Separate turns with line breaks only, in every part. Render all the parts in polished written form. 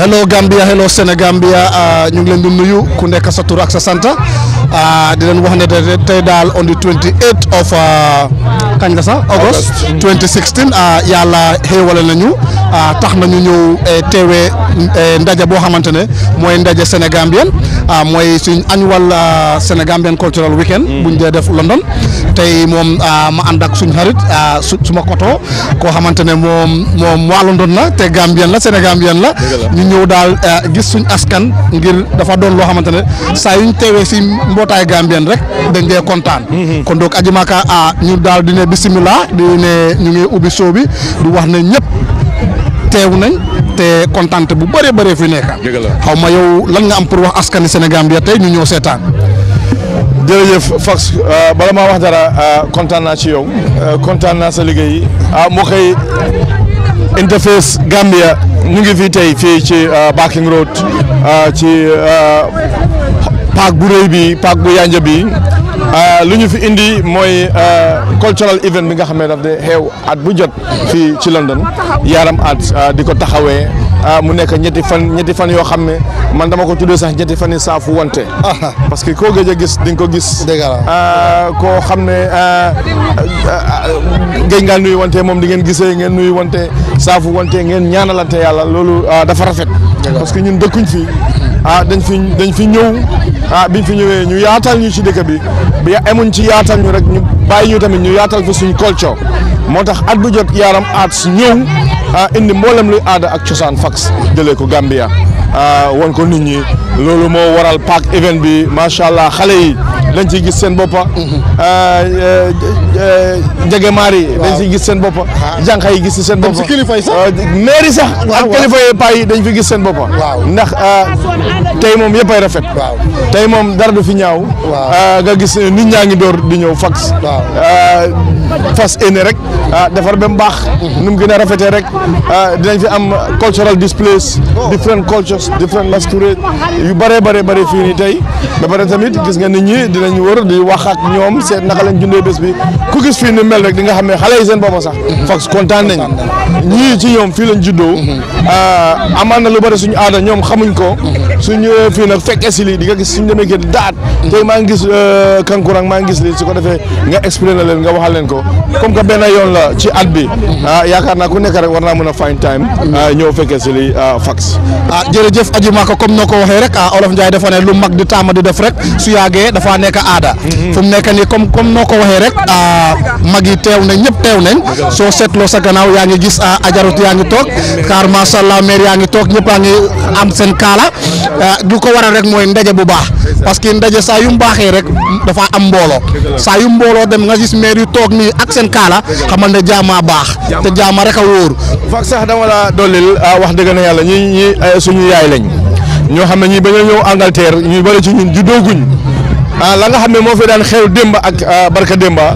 hello Gambia, hello Sénégambia, ñu ngi leen di nuyu ku nekk sa tur ak sa sant di leen wax ne tey daal on the 28th of kañ la sax August 2016 yàlla xéewale nañu tax nañu ñëw teewee ndaje boo xamante ne mooy ndaje Sénégambien mooy suñ annual Sénégambian cultural weekend buñ dee def London tey moom ma ànd ak suñ xarit suma koto koo xamante ne moom waa London la te Gambien la Sénégambien la ñu ñëw daal gis suñ askan ngir dafa doon loo xamante ne saa yuñ teewee si mbootaay Gambien rek dañ dee kontaan kon donc aji maka ñu daal di ne bisimilah di ne ñu ngi ubbi show bi di wax ne ñëpp teew nañ te kontaan bu bëree fi nekk xaw ma yow lan nga am pour wax askani Sénégambia tey ñu ñëw seetaan.
jërëjëf Fax bala maa wax dara kontaan naa ci yow kontaan naa sa liggéey moo koy Interface Gambia ñu ngi fii tey fii ci Barking Road ci parc bu rëy bi parc bu yanja bi lu ñu fi indi mooy cultural event bi nga xam ne daf de xew at bu jot fii ci London Yaram Art di ko taxawee mu nekk ñetti fan yoo xam ne man dama ko tuddee sax ñetti fan yi saafu wante parce que koo gëj a gis di nga ko gis koo xam ne géej ngaa nuyu wante moom di ngeen gisee ngeen nuyu wante saafu wante ngeen ñaanalante yàlla loolu dafa rafet parce que ñun dëkkuñ fii dañ fi ñëw biñ fi ñëwee ñu yaatal ñu ci dëkk bi emuñ ci yaatal ñu rek ñu bàyyi ñu tamit ñu yaatal fi suñ culture moo tax at bu jot Yaram Arts ñëw indi mboolem luy aada ak cosaan Fax jëlee ko Gambia won ko nit ñi loolu moo waral park event bi macha allah xale yi dañ ciy gis seen boppa njegemaar yi dañ ciy gis seen boppa jànq yi gis ci seen boppa maire sax ak kilifa yi paa yi dañ fi gis seen boppa ndax tey moom yëpp ay rafet tey moom dara du fi ñaaw nga gis nit ñaa ngi door di ñëw Fax fas ene rek defar ba mu baax nu mu gën a rafetee rek dinañ fi am cultural displays different cultures different masquerade yu bare fii nii tey ba pare tamit gis nga nit ñi dinañ wër di wax ak ñoom seet naka lañ jundee bés bi ku gis fii ni mel rek di nga xam ne xale yi seen bopp sax Fax kontaan nañ ñii ci ñoom fii lañ juddoo amaan na lu bari suñu aada ñoom xamuñ ko suñu fii nag fekk si lii di nga gis suñu demee kii daat tey maa ngi gis kankurang maa ngi gis lii su ko defee nga expliqué na leen nga waxal leen ko comme que benn yoon la ci at bi yaakaar naa ku nekk rek war naa mën a find time ñëw fekkee si lii Fax.
jërëjëf aji Maka comme noo ko waxee rek Olof Ndiaye dafa ne lu mag di taama di def rek su yàggee dafa nekk aada fu mu nekk nii comme noo ko waxee rek mag yi teew nañ ñëpp teew nañ soo seetloo sa gannaaw yaa ngi gis ajarut yaa ngi toog car macha allah maire yaa ngi toog ñëpp a ngi am seen kaala du ko waral rek mooy ndaje bu baax parce que ndaje saa yu mu baaxee rek dafa am mbooloo saa yu mbooloo dem nga gis maire yu toog nii ak seen kaala xamal ne jaama baax te jaama rek a wóor.
Fax sax dama la dollil wax dëgg na yàlla ñi suñu yaay lañ ñoo xam ne ñi bañ a ñëw Angleterre ñu bëri ci ñun juddooguñ la nga xam ne moo fi daan xew démba ak barka démba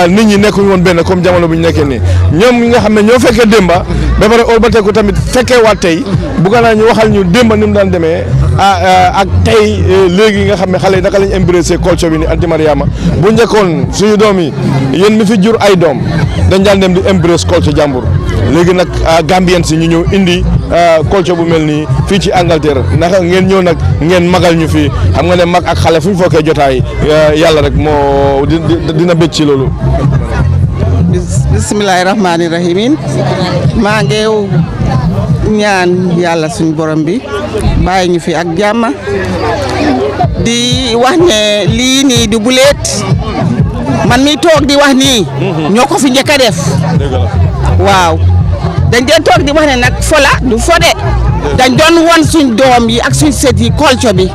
nit ñi nekkuñ woon benn comme jamono bu ñu nekkee nii ñoom ñi nga xam ne ñoo fekkee démba ba pare olbateeku tamit fekkee waat tey bugga naa ñu waxal ñu démba ni mu daan demee ak tey léegi nga xam ne xale yi naka lañ embrasser culture bi ni anti Mariama bu njëkkoon suñu doom yi yéen mi fi jur ay doom dañ daan dem di embrace culture jàmbur léegi nag Gambien si ñu ñëw indi culture bu mel nii fii ci Angleterre naka ngeen ñëw nag ngeen magal ñu fii xam nga ne mag ak xale fu ñu fokkee jotaay yàlla rek moo dina bëgg ci loolu.
bismillahi rahmaani rahiim maa ngi ñaan yàlla suñu borom bi bàyyi ñu fi ak jàmm di wax ne lii nii di buleet man mi toog di wax nii ñoo ko fi njëkk a def waaw dañ dee toog di wax ne nag fola du fode dañ doon won suñ doom yi ak suñ sët yi culture bi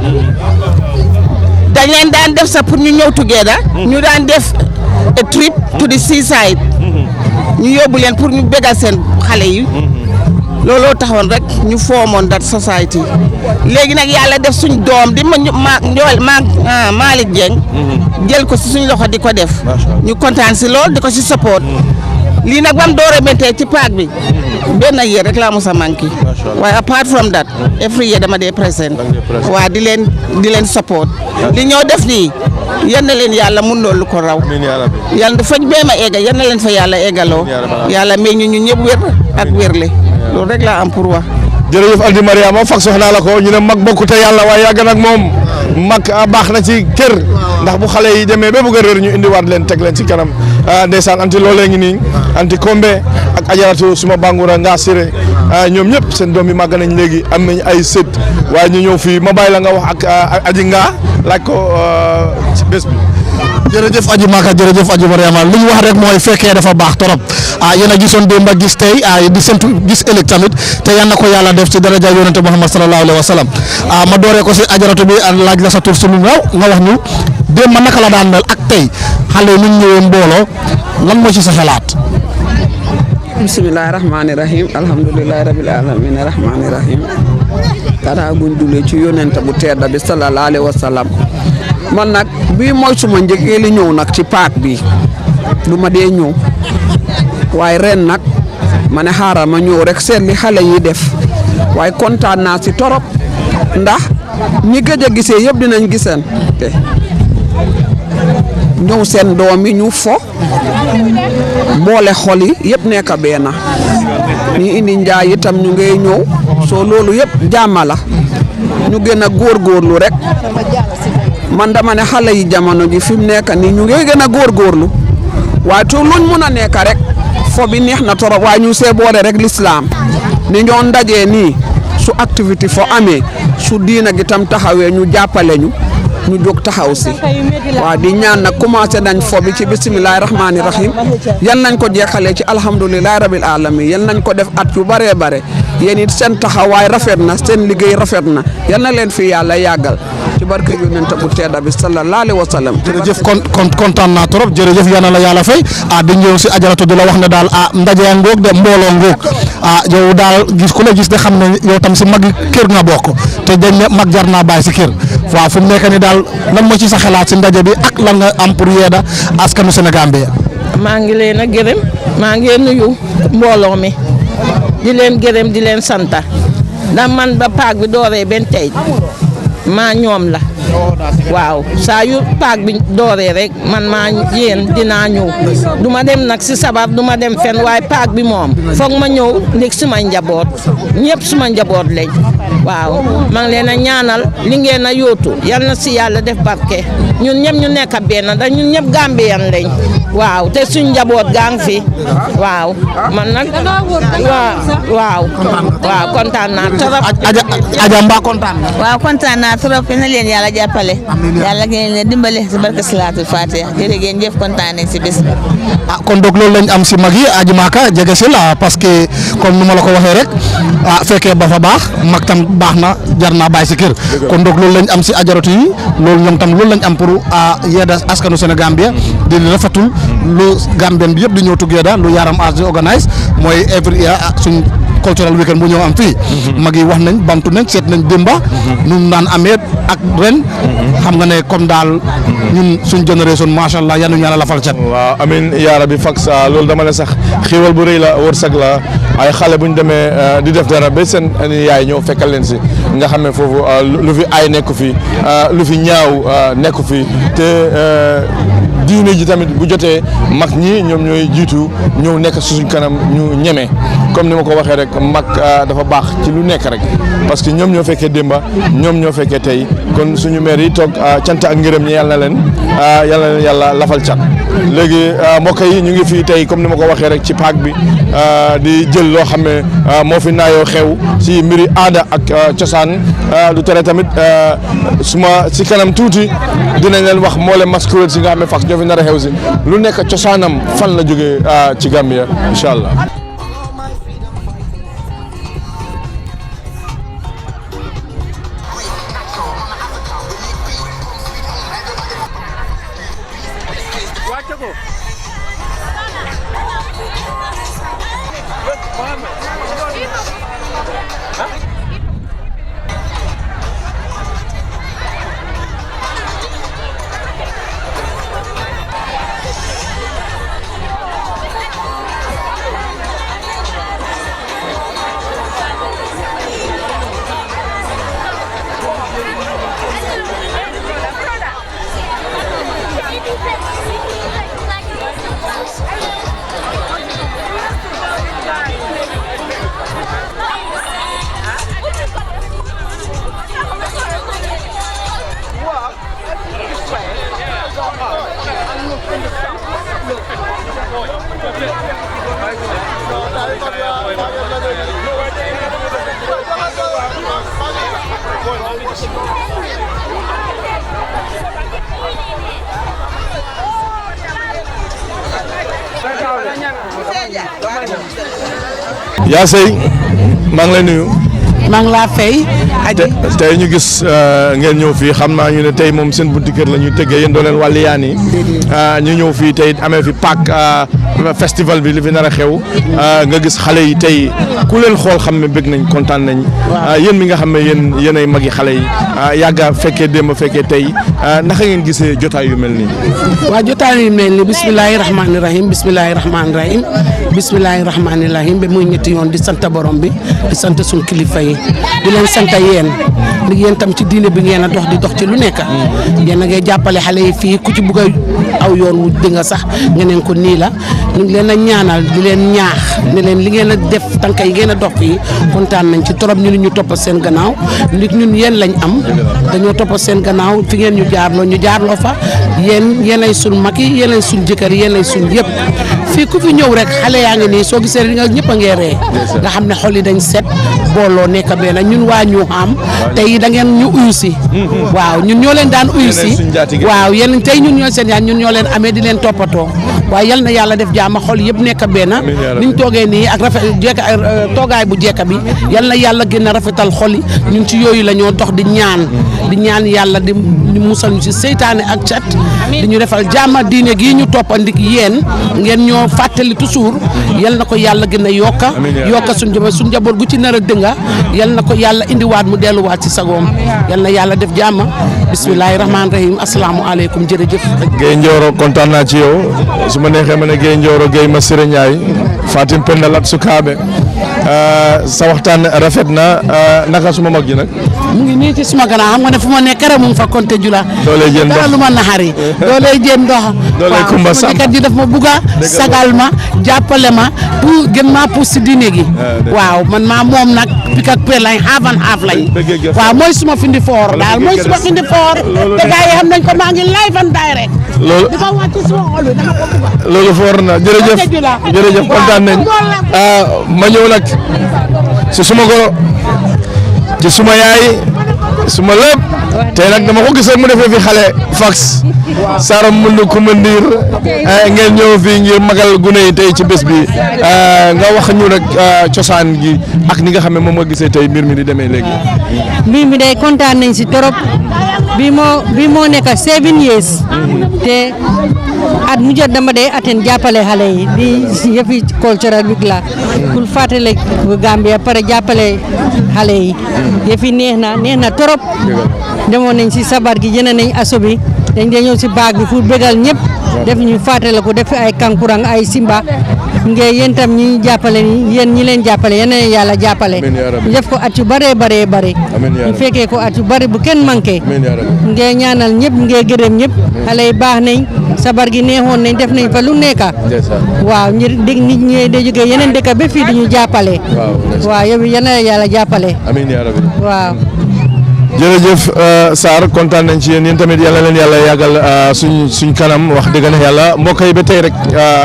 dañ leen daan def sax pour ñu ñëw together ñu daan def a trip to the seaside ñu yóbbu leen pour ñu bégal seen xale yi looloo taxoon rek ñu formoon that society léegi nag yàlla def suñ doom di Malick Dieng jël ko si suñ loxo di ko def ñu kontaan si lool di ko si support lii nag bam doore mentee ci paak bi benn year rek laa mos a manqué waaye apart from that every year dama dee present waa di leen support li ñoo def nii yal na leen yàlla mun loolu ko raw yàlla faj bee ma egga yal na leen fa yàlla eggaloo yàlla may ñu ñëpp wér ak wérle loolu rek laa am pour wax
jërëjëf Aldi Mariama fak soxnaa la ko ñu ne mag bokkute yàlla waaye yàgg nag moom mag baax na ci kër ndax bu xale yi demee ba bëgg a réer ñu indiwaat leen teg leen ci kanam ndeysaan anti loolee ngi nii anti Kombe ak ajaratu suma bangura ngaa siré ñoom ñëpp seen doom yi màgg nañ léegi am nañ ay sët waaye ñu ñëw fii ma bàyyi la nga wax ak aji ngaa laaj ko ci bés bi.
jërëjëf Aji Maka jërëjëf Aji Mariama li ñu wax rek mooy fekkee dafa baax torop yéen a gisoon démb a gis tey di sentu gis ëllëg tamit te yal na ko yàlla def ci daraja yonente Muhammad sallallahu alayhi wa sallam ma dooree ko si ajaratu bi laaj la sa tur sunu nga wax ñu démb naka la daan mel ak tey xale ñu ñëwee mbooloo lan moo ci sa xalaat.
bisimilahi rahmaani rahim alhamdulilahi rabil alamin rahmaani rahim dara guñ dulee ci yonente bu tedda bi sallallahu alayhi wa sallam man nag bii mooy suma njëkkee li ñëw nag ci paak bi du ma dee ñëw waaye ren nag ma ne xaaral ma ñëw rek seet li xale yi def waaye kontaan naa si torop ndax ñi gëj a gisee yëpp dinañ giseen te ñëw seen doom yi ñu fo boole xol yi yëpp nekk benn ñi indi njaay itam ñu ngay ñëw soo loolu yëpp jàmm la ñu gën a góorgóorlu rek man dama ne xale yi jamono ji fi mu nekk nii ñu ngi gën a góorgóorlu waaye te luñ mun a nekk rek fo bi neex na torop waaye ñu see boole rek lislaam ni ñoo ndajee nii su activité fo amee su diina gi tam taxawee ñu jàppale ñu jóg taxaw si waaw di ñaan nag commencé nañ fo bi ci bisimilahi rahmaani rahim yan nañ ko jeexalee ci alhamdulilahi rabil alamin yan nañ ko def at yu bëree bare yéen it seen taxawaay rafet na seen liggéey rafet na yan na leen fi yàlla yàggal ci barke yonent bu tedda bi sallallahu alayhi wa sallam.
jërëjëf kontaan naa trop jërëjëf yal na la yàlla fay di ñëw si ajaratu di la wax ne daal ndaje ngoog de mbooloo ngoog yow daal gis ku la gis de xam ne yow tam si mag kër nga bokk te dañ ne mag jar naa bàyyi si kër waaw fu mu nekk ni daal lan moo ci sa xalaat si ndaje bi ak lan nga am pour yeeda askanu Sénégal bi.
maa ngi leen a gërëm maa ngi nuyu mbooloo mi di leen gërëm di leen santa ndax man ba paak bi dooree benn tey maa ñoom la waaw saa yu paak bi dooree rek man maa yéen dinaa ñëw du ma dem nag si sabar du ma dem fenn waaye paak bi moom foog ma ñëw léegi suma njaboot ñëpp suma njaboot lañ waaw maa ngi leen a ñaanal li ngeen a yóotu yal na si yàlla def barke ñun ñëpp ñu nekk benn ndax ñun ñëpp Gambien lañ waaw te suñ njaboot gaa ngi fi waaw man nag waaw kontaan naa trop.
Aja mbaa kontaan na.
waaw kontaan naa trop na leen yàlla jàppale yàlla ngeen leen dimbale si barke salaatul fatiha jërëjëf kontaan nañ si bés bi.
kon donc loolu lañ am si mag yi Aji Maka jege si la parce que comme nu ma la ko waxee rek fekkee ba fa baax mag tam baax na jar naa bàyyi si kër kon donc loolu lañ am si ajaratu yi loolu ñoom tam loolu lañ am pour yedda askanu Sénégal bi di rafetul lu Gambien bi yëpp di ñëw together lu Yaram Arts di organise mooy every year suñ cultural weekend bu ñëw am fii mag yi wax nañ bamtu nañ seet nañ démba nu naan amee ak ren xam nga ne comme daal ñun suñ génération macha allah yal nañu yàlla lafal cat.
waaw amiin yaa rabbi fax loolu dama ne sax xiiwal bu rëy la wërsëg la ay xale bu ñu demee di def dara ba seen yaay ñëw fekkal leen si nga xam ne foofu lu fi ay nekku fi lu fi ñaaw nekku fi te diine ji tamit bu jotee mag ñi ñoom ñooy jiitu ñëw nekk suñ kanam ñu ñeme comme ni ma ko waxee rek mag dafa baax ci lu nekk rek parce que ñoom ñoo fekkee démba ñoom ñoo fekkee tey kon suñu maire yi toog cant ak ngërëm ñi yàlla na leen yàlla lafal cat léegi mbokk yi ñu ngi fii tey comme ni ma ko waxee rek ci paak bi di jël loo xam ne moo fi naayoo xew si mbiri aada ak cosaan du tere tamit suma si kanam tuuti dinañ leen wax moo leen masquerade si nga xam ne fax ñoo fi nar a xew si lu nekk cosaanam fan la jógee ci Gambia incha allah. yaa sey maa ngi lay nuyu.
maa ngi laa fay.
tey ñu gis ngeen ñëw fii xam naa ñu ne tey moom seen bunti kër la ñuy tëggee yéen doo leen wàlli yaan yi ñu ñëw fii tey amee fi Pâques festival bi li fi nar a xew nga gis xale yi tey ku leen xool xam ne bëgg nañ kontaan nañ yéen mi nga xam ne yéen ay magi xale yi yàgga fekkee démb fekkee tey naka ngeen gisee jotaay yu mel nii.
waaw jotaay yu mel nii bisimilahi rahmaani rahim bisimilahi rahmaani rahim bisimilahi rahmaani rahim ba muy ñetti yoon di sant borom bi di sant suñu kilifa yi di leen sant yéen ndi yéen tam ci diine bi ngeen a dox di dox ci lu nekk yéen a ngay jàppale xale yi fii ku ci bugg a aw yoon wu di nga sax nga neen ko nii la ñu ngi leen a ñaanal di leen ñaax ne leen li ngeen a def tànk yi ngeen a dox fii kontaan nañ ci trop ñu topp seen gannaaw nit ñun yéen lañ am dañoo topp seen gannaaw fi ngeen ñu jaarloo fa yéen ay suñ mag yi yéen ay suñ jëkkër yéen ay suñ yëpp fii ku fi ñëw rek xale yaa ngi nii soo gisee nga ñëpp a ngee ree nga xam ne xol yi dañ set booloo nekk benn ñun waa ñu xam tey da ngeen ñu uyu si waaw ñun ñoo leen daan uyu si waaw yéen tey ñun ñoo seen yaan ñun ñoo leen amee di leen toppatoo waaye yal na yàlla def jaama xol yëpp nekk benn niñ toogee nii ak rafet toogaay bu jekka bi yal na yàlla gën a rafetal xol yi ñun ci yooyu la ñoo dox di ñaan yàlla di musal ñu si seytaane ak cat di ñu defal jaama diine gii ñu toppandik yéen ngeen ñoo fàttali toujours yal na ko yàlla gën a yokka suñ njaboot gu ci nar a dënga yal na ko yàlla indiwaat mu delluwaat ci sagoom yal na yàlla def jaama bismillahi rahmaani rahim asalaamualeykum jërëjëf.
Guèye Ndioro kontaan naa ci yow su ma neexee ma ne Guèye Ndioro Guèye ma Siré Ndiaye Fatim Penda Lat Sukaabe sa waxtaan rafet na naka suma mag ji nag.
mu ngi nii ci suma gannaaw xam nga ne fu ma nekk rek mu ngi fa konte jula.
doolee jën ndox
dara lu ma naxari. doolee jën ndox.
doolee kumba sam
waaw ji daf ma bugg a sagal ma jàppale ma pour gën maa pousse si diine gi. waaw man maa moom nag pik ak per lañ half and half lañ. waaw mooy suma findi foor daal mooy suma findi foor. te gars yi xam nañ ko maa ngi live and direct.
loolu
di ko wàcc suma xol bi dama ko bugg.
loolu foor na jërëjëf kontaan nañ ma ñëw nag ci suma goro ci suma yaay suma lépp tey nag dama ko gis rek mu defee fi xale fax Sara Mundu Kumba Ndiir ngeen ñëw fii ngir magal gune yi tey ci bés bi nga wax ñu rek cosaan gi ak ni nga xam ne moom nga gisee tey mbir mi di demee léegi.
mbir mi day kontaan nañ si torop bi moo nekk 7 years te at mu jot dama day atten jàppale xale yi di yëfi cultural week la pour fàttale Gambia pare jàppale xale yi yëfi neex na torop demoon nañ si sabar gi jënd nañ aso bi dañ dee ñëw si baag bi pour bégal ñëpp def ñu fàttale ko def ay kankurang ay simba ngeen yéen tam ñi jàppale ni yéen ñi leen jàppale yéen a yàlla jàppale def ko at yu bare ñu fekkee ko at yu bare bu kenn manqué ngeen ñaanal ñëpp ngeen gërëm ñëpp xale yi baax nañ sabar gi neexoon nañ def nañ fa lu nekka waaw ñi dégg nit ñi de jógee yeneen dëkk ba fii di ñu jàppale waaw yow yéen a yàlla jàppale waaw
jërëjëf Sarr kontaan nañ ci yéen tamit yàlla leen yàlla yàggal suñ kanam wax dëgg ne yàlla mbokk yi ba tey rek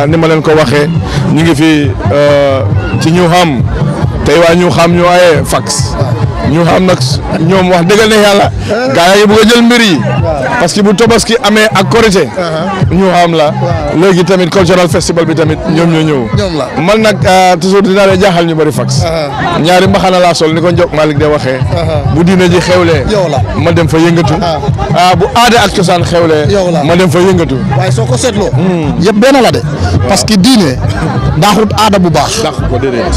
ni ma leen ko waxee ñu ngi fi ci ñu xam tey waa ñu xam ñu waaye fax ñu xam nag ñoom wax dëgg ne yàlla gaa yi bëgg a jël mbir yi parce que bu Tabaski amee ak Korité ñu xam la léegi tamit cultural festival bi tamit ñoom ñoo ñëw man nag toujours dinaa leen jaaxal ñu bëri fax ñaari mbaxana laa sol ni ko Ndiok Malick de waxee bu diine ji xewlee ma dem fa yëngatu bu aada ak cosaan xewlee ma dem fa yëngatu
waaye soo ko seetloo yëpp benn la de parce que diine daaxut aada bu baax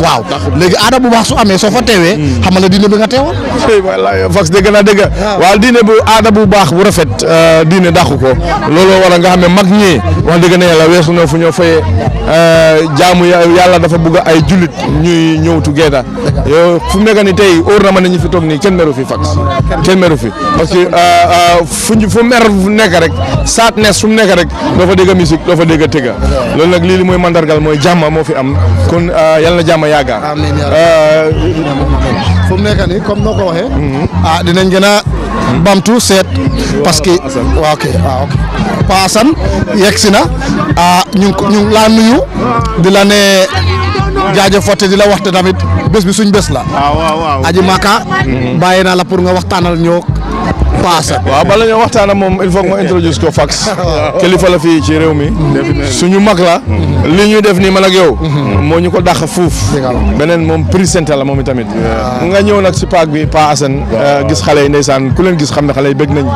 waaw léegi aada bu baax su amee soo fa teewee xam nga ne diine bi nga teewal
fax dégg naa dégg waaw diine bu aada bu baax bu rafet diine dàqu ko looloo war a nga xam ne mag ñi wax dëgg ne yàlla weesu na fu ñoo fayee jaamu yàlla dafa bëgg ay jullit ñuy ñëw together yow fu mu nekk ni tey óor na ma ne ñu fi toog nii kenn meru fi fax kenn meru fi parce que fu mer fu nekk rek saat nees fu mu nekk rek doo fa dégg musique doo fa dégg tëgga loolu nag lii mooy mandargal mooy jàmm moo fi am kon yàlla na jàmm yàgga
fu mu nekk nii comme noo ko waxee dinañ gën a bamtu seet parce que waaw ok Pa Assane yegg si na ñu laa nuyu di la ne jaajëfate di la waxte tamit bés bi suñ bés la.
waaw.
aji Maka. bàyyi naa la pour nga waxtaanal ñoo paasa.
waaw bala ñoo waxtaana moom il faut que ma introduce ko Fax. kilifa la fii ci réew mi. suñu mag la. li ñuy def nii man ak yow. moo ñu ko dàq fuuf. beneen moom présenté la moom itamit. nga ñëw nag si paak bi Pa Assane. gis xale yi ndeysaan ku leen gis xam ne xale yi bëgg nañ.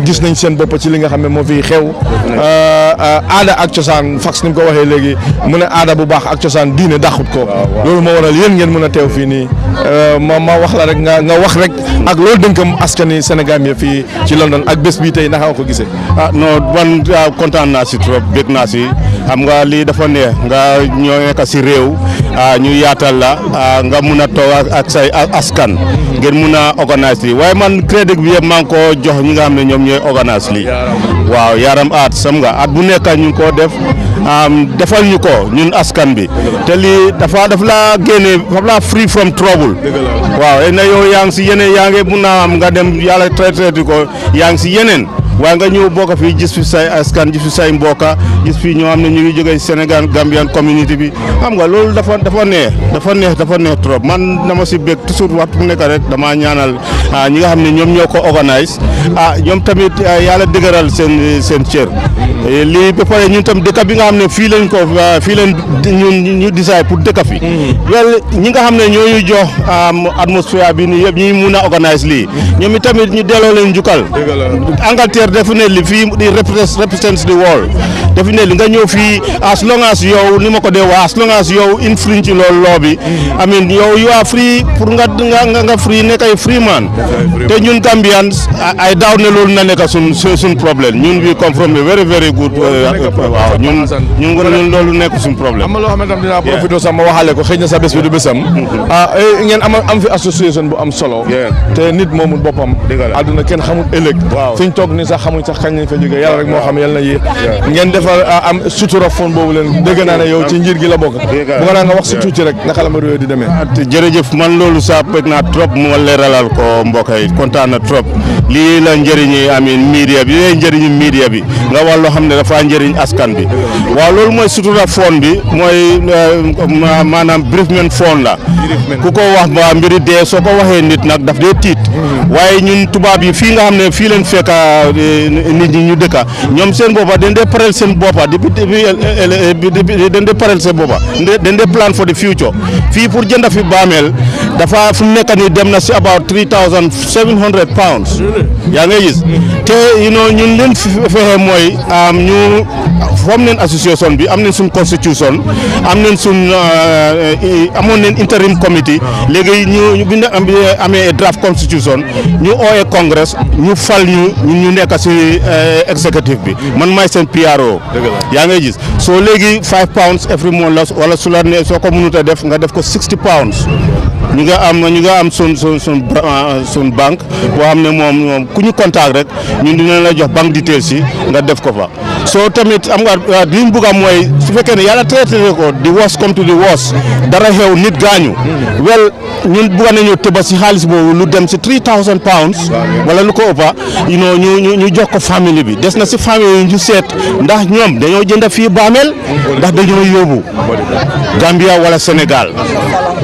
gis nañ seen bopp ci li nga xam ne moo fiy xew. aada ak cosaan Fax ni mu ko waxee léegi mu ne aada bu baax ak cosaan diine dàqut ko. loolu moo waral yéen ngeen mën a teew fii nii ma wax la rek nga wax rek ak loolu dënkam askani Sénégal mi fii ci London ak bés bii tey naka nga ko gisee.
non man kontaan naa si trop bég naa si xam nga lii dafa neex nga ñoo nekk si réew ñu yaatal la nga mun a toog ak say askan ngeen mun a organise lii waaye man crédit bi yëpp maa ngi ko jox ñi nga xam ne ñoom ñooy organise lii waaw Yaram Art sam nga at bu nekk ñu ngi koo def defal ñu ko ñun askan bi te lii daf la génne daf la free from trouble waaw na yow yaa ngi si yeneen yaa ngi mun a am nga dem yàlla traité ko yaa ngi si yeneen waaye nga ñëw bokk fii gis fi say askan gis fi say mbokka gis fi ñoo xam ne ñu ngi jógee Sénégal Gambian community bi xam nga loolu dafa neex trop man dama si bég toujours waxtu bu nekk rek dama ñaanal ñi nga xam ne ñoom ñoo ko organise ñoom tamit yàlla dëgëral seen cër lii ba pare ñun tam dëkk bi nga xam ne fii leen ñu design pour dëkk fi wel ñi nga xam ne ñoo ñu jox atmosphère bi nii yëpp ñi mun a organise lii ñoom itamit ñu delloo leen njukkal Angleterre definitely fii di represents the world definitely nga ñëw fii as long as yow ni ma ko dee wax as long as yow influence ci loolu loo bi I mean yow you are free pour nga free nekk ay free man te ñun Gambians ay daaw ne loolu na nekk suñ problème ñun we come from a very very good waaw ñun loolu nekk suñ problème.
am na loo xam ne tam dinaa profité sax ma waxaale ko xëy na sa bés bi du bésam ngeen am fi association bu am solo te nit moomul boppam àdduna kenn xamul ëllëg fiñ toog ni sax xamuñ sax kañ lañ fa jógee yàlla rek moo xam yàlla na yéex ngeen defal am sutura fon boobu leen dégg naa ne yow ci njiir gi la bokk bu nga nga wax si tuuti rek naka la ma réew di demee.
jërëjëf man loolu sax bëgg naa trop mu leeralal ko mbokk yi kontaan na trop lii la njëriñi amin media bi lii njëriñu media bi nga wax loo xam ne dafa njëriñ askan bi waaw loolu mooy sutura fon bi mooy maanaam briefment fon la ku ko wax ba mbiri dee soo ko waxee nit nag daf dee tiit waaye ñun tubaab yi fii nga xam ne fii leen fekk nit ñi ñu dëkka ñoom seen boppa dañ dee parel seen boppa dañ dee parel seen boppa dañ dee plan for the future fii pour jënd fi baameel dafa fu nekk nii dem na si about £3,700 yaa ngay gis te ñun leen fexe mooy ñu form neen association bi am nañ suñ constitution am nañ suñ amoon neen interim committee léegi ñu bi amee draft constitution ñu ooyee congress ñu fal ñu nekk si executive bi man maay seen PRO yaa ngay gis soo léegi £5 every month la wala su la ne soo ko mënut a def nga def ko £60 ñu nga am sun banque boo xam ne moom ku ñu contact rek ñun dina la jox banque details yi nga def ko fa soo tamit am nga li ñu bëgg am mooy su fekkee ne yàlla traité ko di worst come to the worst dara xew nit gaañu wel ñun bëgg nañu tëba si xaalis boobu lu dem si £3,000 wala lu ko ëppa ñu jox ko famille bi des na si famille yi ñu seet ndax ñoom dañoo jënd fii baameel ndax dañoo yóbbu Gambia wala Sénégal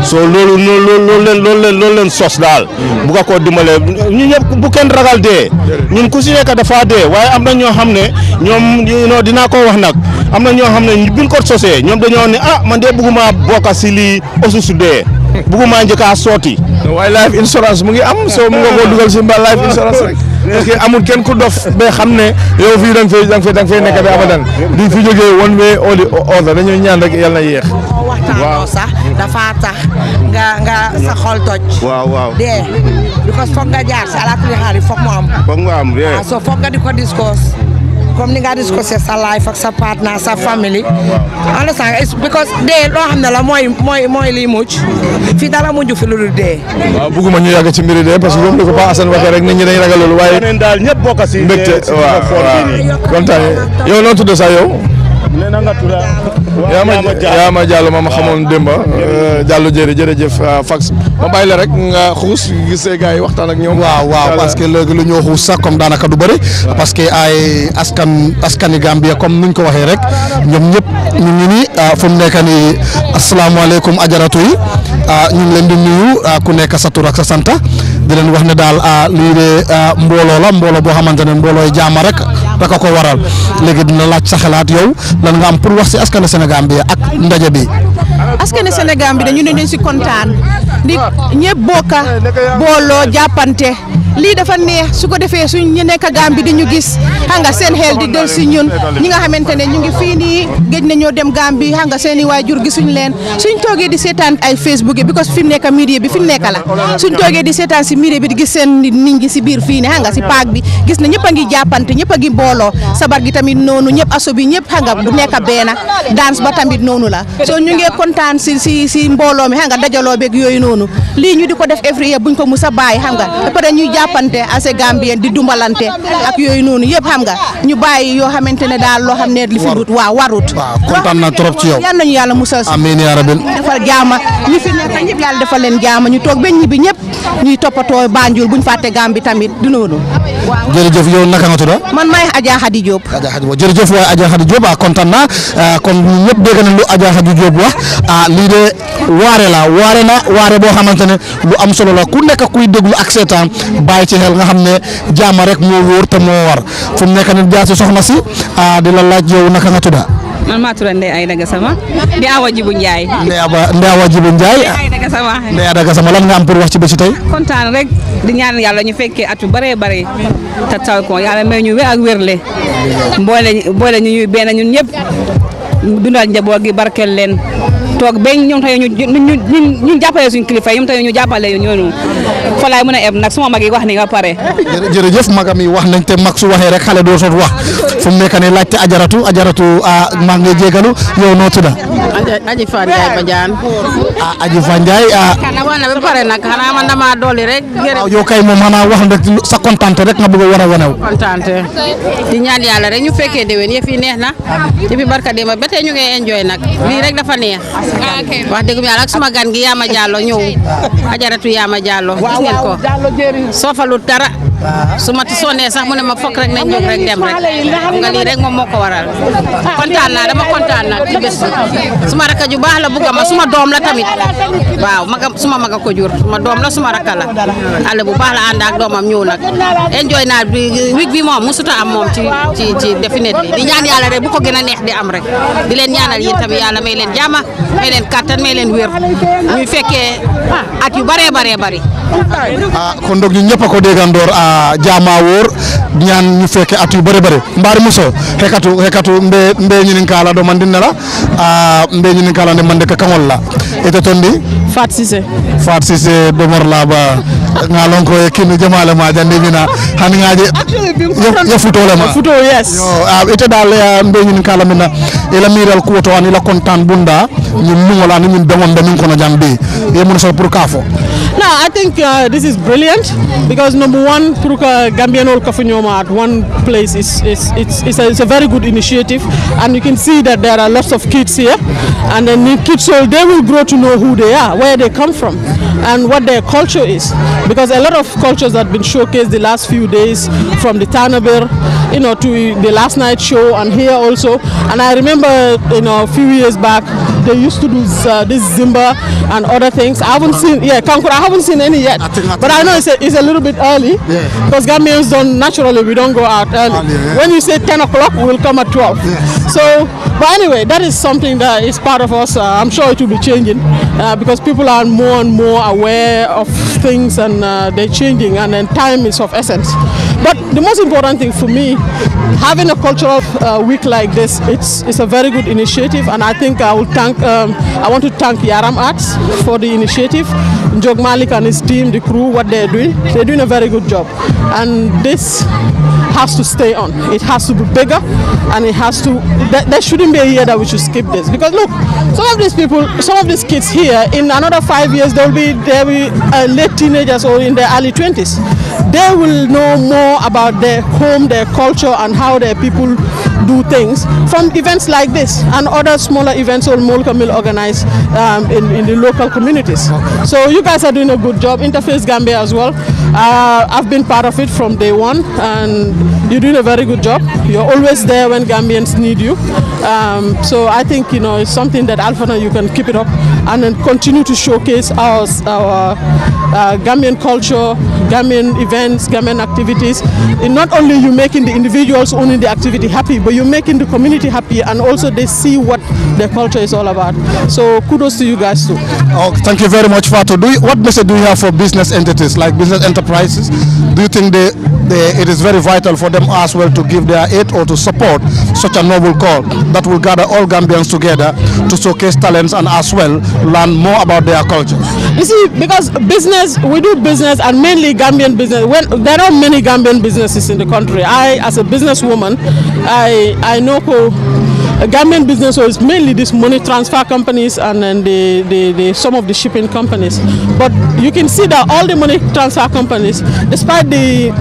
soo loolu leen sos daal bu ko dimbale ñu ñëpp bu kenn ragal dee ñun ku si nekk dafa dee waaye am na ñoo xam ne ñoom dinaa ko wax nag am na ñoo xam ne biñ ko sosee ñoom dañoo ne man de bëgguma bokk si lii osusu dee bëgguma njëkk a sooti
waaye life insurance mu ngi am soo mu nga koo dugal si life insurance rek parce que amul kenn ku dof ba xam ne yow fii da nga fay nekk ba abadan di fi jógee one way or the other dañuy ñaan rek yàlla na yéex.
waxtaanoo sax dafa tax nga sa xol toj.
waaw
dee because foog nga jaar si alaakulli xaal foog mu am.
foog nga am
so foog nga di ko discuss comme ni nga discussé sa life ak sa partner sa family. understand because dee loo xam ne la mooy liy mucc fii dara mujj fi lu dul dee.
waaw bëgguma ñu yàgg ci mbiri dee parce que comme ni ko Pa Assane waxee rek nit ñi dañ ragal loolu waaye.
daal ñëpp bokk si
mbégte waaw kontaan yow noo tudd sax yow. Yaama Diallo ma xamoon démba Diallo jërëjëf fax ma bàyyi la rek nga xuus gisee gars yi waxtaan ak ñoom.
waaw parce que léegi lu ñoo xuus sax comme daanaka du bëri parce que ay askani Gambia comme nuñ ko waxee rek ñoom ñëpp ñu ngi nii fu mu nekk nii asalaamaaleykum ajaratu yi ñu ngi leen di nuyu ku nekk sa tur ak sa santa di leen wax ne daal lii de mbooloo boo xamante ne mboolooy jaama rek a ko waral léegi dina laaj sa xalaat yow lan nga am pour wax si askani Sénégal bi ak ndaje bi.
askani Sénégal bi dañu ne dañ si kontaan di ñëpp bokka booloo jàppante lii dafa neex su ko defee suñ ñu nekk Gambie di ñu gis xam nga seen xel di del si ñun ñi nga xamante ne ñu ngi fii nii géej nañoo dem Gambie xam nga seen i waajur gisuñ leen suñ toogee di seetaan ay Facebook yi because fi mu nekk media bi fi mu nekk la suñ toogee di seetaan si media bi di gis seen nit ñi si biir fii nii xam nga si paak bi gis na ñëpp a ngi jàppante ñëpp a ngi booloo sabar gi tamit noonu ñëpp aso bi ñëpp xam nga bu nekk benn dance ba tamit noonu la so ñu ngi kontaan si mbooloo mi xam nga dajaloo beeg yooyu noonu lii ñu di ko def every year buñ ko mus a bàyyi xam nga ba pare ñuy jàppante ase Gambien di dumbalante ak yooyu noonu yëpp xam nga ñu bàyyi yoo xamante ne daal loo xam ne li fi wut warut.
waaw kontaan na trop ci yow.
yal nañu yàlla musal si.
amiin yaa rabbi.
defal jaama ñi fi nekk ñëpp yàlla defal leen jaama ñu toog ba ñibbi ñëpp ñuy toppatoo Banjul buñ fàtte Gambie tamit du noonu.
jërëjëf yow naka nga tudd.
man maay Adja Khady Diop.
jërëjëf waay Adja Khady Diop kontaan naa kon ñëpp dégg nañ lu Adja Khady Diop wax lii de waare boo xamante ne lu am solo la ku nekk kuy déglu ak seetaan bàyyi ci xel nga xam ne jaama rek moo wóor te moo war fu mu nekk nii jaar si soxna si di la laaj yow naka nga tudd.
man maa tudd Ndeye Aïda Gassama di Awa Jibu Ndiaye.
Ndeye Awa Jibu Ndiaye. Ndeye Aïda Gassama lan nga am pour wax ci bési tey.
kontaan rek di ñaan yàlla ñu fekkee at yu bëree bëri te taw ko yàlla may ñu wér ak wérle boole ñu ñuy benn ñun ñëpp dundal njaboot gi barkeel leen toog ba ñoom tey ñu jàppale suñu kilifa yi ñoom tey ñu jàppale ñooñu fa laay mën a eb nag suma mag yi wax ni nga pare.
jërëjëf magam yi wax nañ te mag su waxee rek xale doo soot wax fu mu nekk nii laajte ajaratu maa ngi jégalu yow noo tudd.
Aji Fa Ndiaye Badiane.
Aji Fa Ndiaye
xanaa wax na ba pare nag xanaa man damaa dolli rek.
waaw yow kay moom xanaa wax rek sa kontaante rek nga bëgg a wane wu.
kontaante di ñaan yàlla rek ñu fekkee déwén yëf yi neex na depuis barka démb ba tey ñu ngi enjoy nag lii rek dafa neex. wax dëgg yàlla ak suma gan gi Yaama Diallo ñëw ajaratu Yaama Diallo gis ngeen ko soofalut dara su ma sonnee sax mu ne ma fokk rek nañ jóg rek dem rek xam nga lii rek moom moo ko waral kontaan naa dama kontaan nag ci bés bi suma rakka ju baax la bugga ma suma doom la tamit waaw suma maga ko jur suma doom la suma rakka la xale bu baax la ànd ak doomam ñëw nag enjoy naa week bi moom musuta am moom ci definitely di ñaan yàlla rek bu ko gën a neex di am rek di leen ñaanal yéen tamit yàlla may leen jàmm may leen kattan may leen wér ñuy fekkee at yu bëree bëri.
kon donc ñun ñëpp a ko déggandoor jaama wóor ñaan ñu fekke at yu bëri mbaari muso hekatu mbe ñinin kala do mandin la mbe ñinin kala ne mande ka kangol la ete tondi
Fat Cissé
domor la ba ngalon ko kinu jamale ma jande mina han ngaje ya futole ma
futo yes
yo ite dal mbe ñinin kala mina ila miral ko to an ila kontan bunda ñun mungola ni ñun demon damin ko no jambe e mun so pour kafo.
No, I think this is brilliant because number one, pour Gambian Ol Kafunyoma at one place it's a very good initiative, and you can see that there are lots of kids here, and then the kids, so they will grow to know who they are, where they come from, and what their culture is, because a lot of cultures have been showcased the last few days, from the Tanabir, to the last night show, and here also. And I remember, a few years back, they used to do this Zimba and other things. I haven't seen, Kankura, I haven't seen any yet, but I know it's a little bit early, because Gambians we don't go out early. When you say 10 o'clock, we will come at 12. So, but anyway, that is something that is part of us. I'm sure it will be changing, because people are more and more aware of things, and they're changing, and then time is of essence. But the most important thing for me, having a cultural week like this, it's a very good initiative, and I think I want to thank Yaram Arts for the initiative. Jog Malik and his team, the crew, what they're doing a very good job, and this has to stay on. It has to be bigger, and it has to. There shouldn't be a year that we should skip this, because look, some of these kids here, in another 5 years they'll be late teenagers or in their early 20s. They will know more about their home, their culture, and how their people do things from events like this and other smaller events or Molka Mill organize in the local communities. So you guys are doing a good job. Interface Gambia as well. I've been part of it from day one, and you're doing a very good job. You're always there when Gambians need you. So I think it's something that Alfana, you can keep it up and then continue to showcase our Gambian culture, Gambian events, Gambian activities. And not only you making the individuals owning the activity happy, but you're making the community happy, and also they see what their culture is all about. So kudos to you guys too.
Oh, thank you very much, Fatu. What message do you have for business entities like business enterprises? Do you think it is very vital for them as well to give their aid or to support such a noble call that will gather all Gambians together to showcase talents and as well learn more about their culture?
You see, because we do business, and mainly Gambian business. When there are many Gambian businesses in the country, I, as a businesswoman, I know Gambian business is mainly these money transfer companies and then some of the shipping companies. But you can see that all the money transfer companies, despite the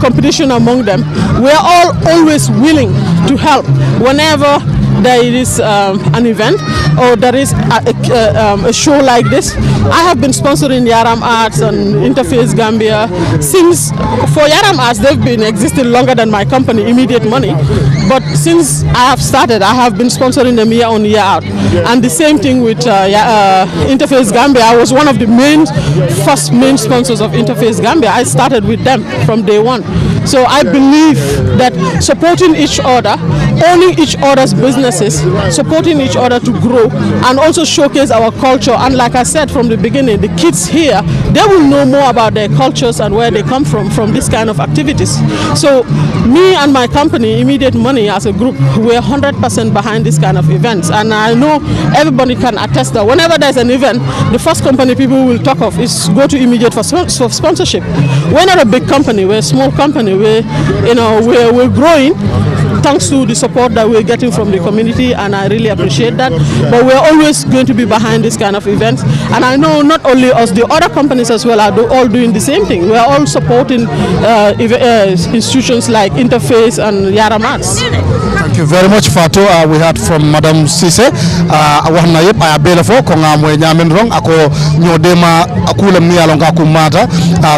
competition among them, we are all always willing to help whenever there is an event or there is a show like this. I have been sponsoring Yaram Arts and Interface Gambia since, for Yaram Arts, they've been existing longer than my company, Immediate Money. But since I have started, I have been sponsoring them year on year out. And the same thing with Interface Gambia. I was one of the first main sponsors of Interface Gambia. I started with them from day one. So I believe that supporting each other, owning each other's businesses, supporting each other to grow, and also showcase our culture. And like I said from the beginning, the kids here, they will know more about their cultures and where they come from this kind of activities. So me and my company, Immediate Money, as a group, we're 100% behind this kind of events. And I know everybody can attest that whenever there's an event, the first company people will talk of is go to Immediate for sponsorship. We're not a big company, we're a small company. We're growing thanks to the support that we're getting from the community, and I really appreciate that. But we're always going to be behind this kind of events, and I know not only us, the other companies as well are all doing the same thing. We're all supporting institutions like Interface and Yaram Arts.
Thank you very much, Fatou. We heard from Madam Cissé. Wax na yep aya bela fo ko ngam nyamen rong ako nyodema akula miyalon ka kumata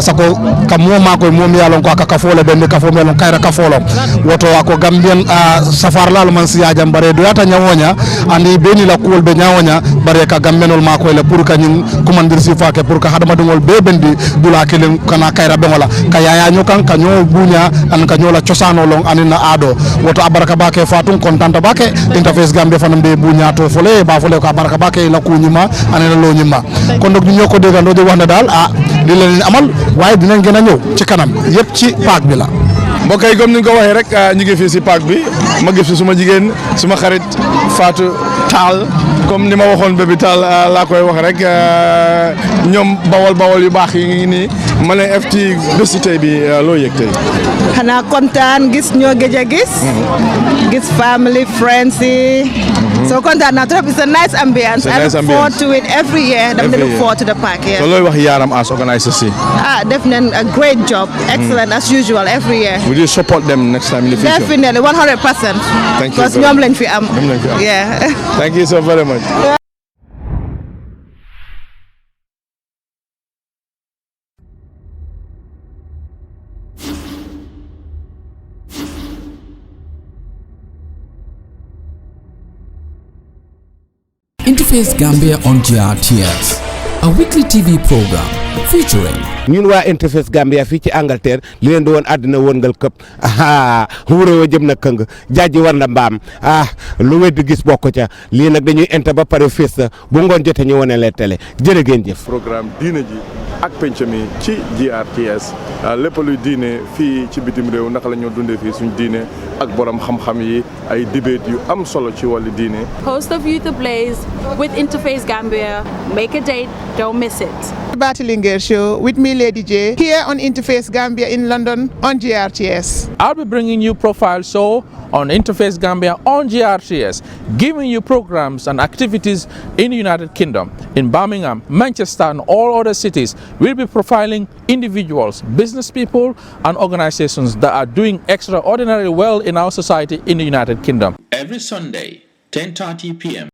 sako kamoma ko mom yalon ko akafole bende kafo melon kayra kafolo woto ako Gambian safar lal man siya jambare do yata nyawonya andi beni la kuol be nyawonya bare ka Gambianol ma ko le pour ka nyum kumandir si fake pour ka hadama dungol be bendi dula kelen kana kayra bengola kayaya nyokan kanyo bunya an kanyola chosano long anina ado woto abaraka bake Fatou kontanta bake Interface Gambia fanam be bunya to fole ba fole ko abaraka bake la kunyima anena lo nyima kon donc ñu ñoko degando di wax na dal di leen amal waye dinañ gëna ñew ci kanam yépp ci paak bi la
mbokk yi comme ni nga ko waxee rek ñu ngi fii si paak bi ma gis suma jigéen suma xarit Fatou Tall comme ni ma waxoon Baby Tall laa koy wax rek ñoom bawol yu baax yi ngi nii ma ne FT bési tey bi loo yëg tey
xanaa kontaan gis ñoo gëj a gis family friends yi so kontaan naa trop. It's a nice ambience. I look forward to it every year. I look forward to the park here.
So looy wax Yaram Arts organizers yi
definitely a great job, excellent as usual every year.
Will you support them next time in the future?
Definitely 100%.
Thank you.
Because ñoom lañ fi am. Yeah.
Thank you so very much.
Interface Gambia on GRTS, a weekly TV program featuring
ñun waa Interface Gambia fii ci Angleterre li leen di woon àddina wërngal këpp wuroo jëm na këng jaaji war na mbaam lu wedd gis bokk ca lii nag dañuy ente ba pare fees bu ngoon jotee ñu wane leen télé jërë ngeen jëf.
programme diine ji ak penc mi ci GRTS lépp luy diine fii ci bitim réew naka la ñoo dundee fii suñu diine ak borom xam-xam yi ay debate yu am solo ci wàllu diine.
Host of Youth Ablaze with Interface Gambia. Make a date, don't miss it.
Bartlinger Show with me, Lady J, here on Interface Gambia in London on GRTS.
I'll be bringing you Profile Show on Interface Gambia on GRTS, giving you programs and activities in the United Kingdom, in Birmingham, Manchester, and all other cities. We'll be profiling individuals, business people, and organizations that are doing extraordinarily well in our society in the United United Kingdom.
Every Sunday, 10:30 p.m.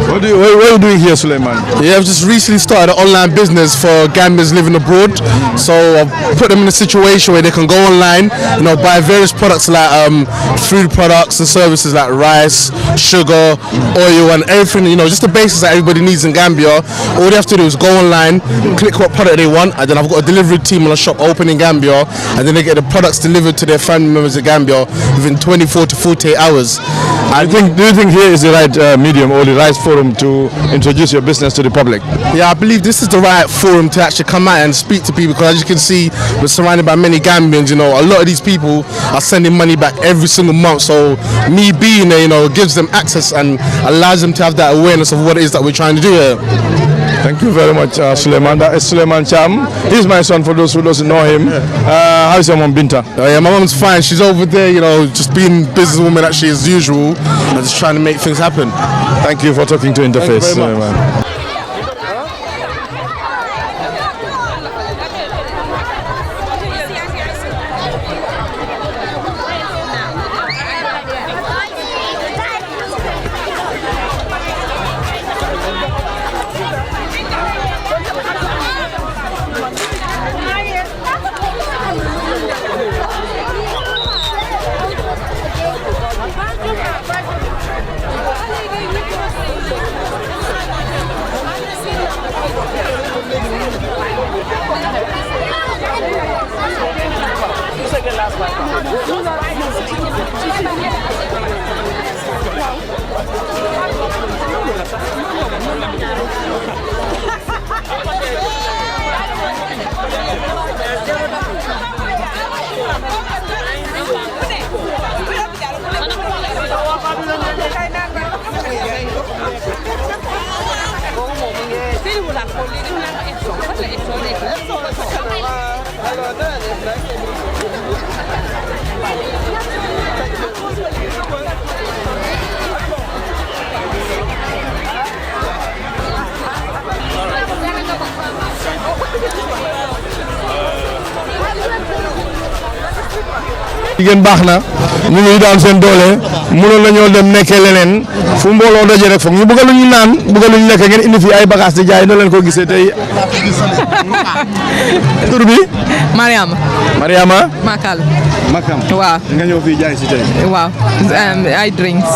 What are you doing here, Suleiman?
Yeah, I've just recently started an online business for Gambians living abroad. So I've put them in a situation where they can go online, buy various products like food products and services like rice, sugar, oil, and everything. Just the basics that everybody needs in Gambia. All they have to do is go online, click what product they want, and then I've got a delivery team on a shop open in Gambia, and then they get the products delivered to their family members in Gambia within 24 to 48 hours.
Do you think here is the right medium or the right forum to introduce your business to the public?
Yeah, I believe this is the right forum to actually come out and speak to people, because as you can see, we're surrounded by many Gambians. A lot of these people are sending money back every single month. So me being there, gives them access and allows them to have that awareness of what it is that we're trying to do here.
Thank you very much, Suleiman. That is Suleiman Cham. He's my son, for those who doesn't know him. How is your mom, Binta?
Yeah, my mom's fine. She's over there, just being businesswoman that she is as usual, and just trying to make things happen.
Thank you for talking to Interface, Suleiman. jigéen baax na ñu ngi daan seen doole mënoon nañoo dem nekkee leneen fu mbooloo daje rek foog ñu bëgg lu ñu naan bëgg lu ñu lekk ngeen indi fi ay bagages di jaay noo leen ko gisee tey. tur bi. Mariama.
Makal.
waaw nga ñëw fii jaay si tey.
waaw ay drinks.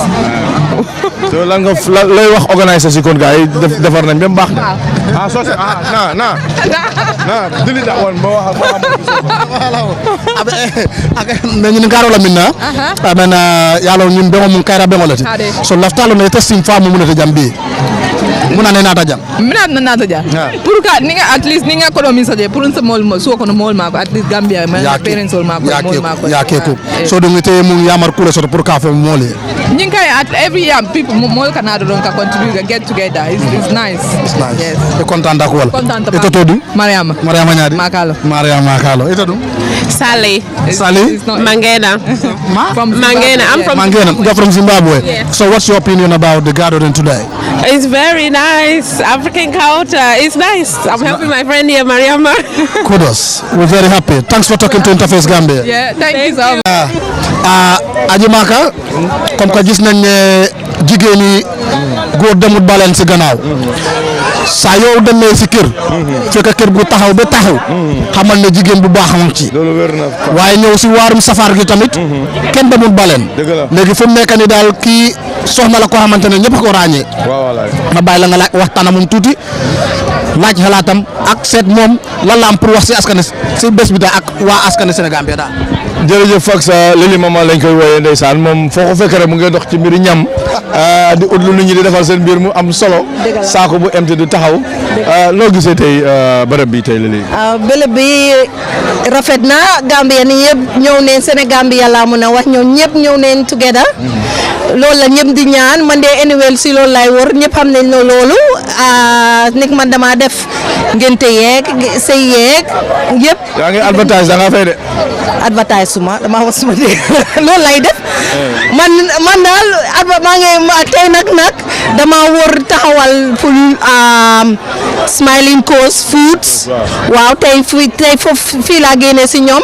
so lan nga lay wax organiser si kon gars yi defar nañ ba mu baax na. delete that one bo
ñin garola minna amen yalo ñin be mum kayra be ngolati so laftalo ne testing fa mum ne jambi muna ne nata jam
nata jam pour que ni nga at least ni nga ko do min saje pour un mol so ko no mol ma at least Gambia ma parents ol ma ko mol ma ko
ya ke ko so do ngite mum yamar kula so pour ka fe mol
ñing kay at every year people mol Canada don ka contribute get together it's nice
yes e content da ko wal e to du
Mariama
ñadi Mariama Makalo e to du
Sally Mangena I'm from
Mangena. You're from Zimbabwe. Yeah. So what's your opinion about the gathering today?
It's very nice. African culture. It's nice. I'm helping my friend here, Mariama.
Kudos. We're very happy. Thanks for talking to Interface Gambia.
Yeah, thank you so much.
Aji Maka, comme que gis nañ ne jigéen ñi góor demut baleen si gannaaw saa yow demee si kër fekk kër bu taxaw ba taxaw xamal ne jigéen bu baax am ci waaye ñëw si waarum safar gi tamit kenn demut baleen léegi fu mu nekk ni daal kii soxna la ko xamante ne ñëpp ko ràññee ma bàyyi la nga laaj waxtaana moom tuuti laaj xalaatam ak seet moom lan la am pour wax si askan si bés bi daal ak waa askan Sénégal bi daal.
jërëjëf Fax Lili Mama lañ koy wooyee ndeysaan moom foo ko fekk rek mu ngi dox ci mbiri ñam di ut lu nit ñi di defal seen mbir mu am solo saako bu emte du taxaw loo gisee tey bërëb bi tey Lili.
bërëb bi rafet na Gambien yëpp ñëw neen Sénégal bi yàlla mun a wax ñoom ñëpp ñëw neen together loolu la ñëpp di ñaan man de anyway si loolu lay wër ñëpp xam nañ ne loolu
nekk man dama def ngénte yeeg sëy yeeg yëpp.
yaa ngi advertise da nga fay de.
advertise suma dama wax suma dégg loolu lay def man daal maa ngi tey nag dama wër taxawal pour Smiling Coast Foods waaw tey fii laa génne si ñoom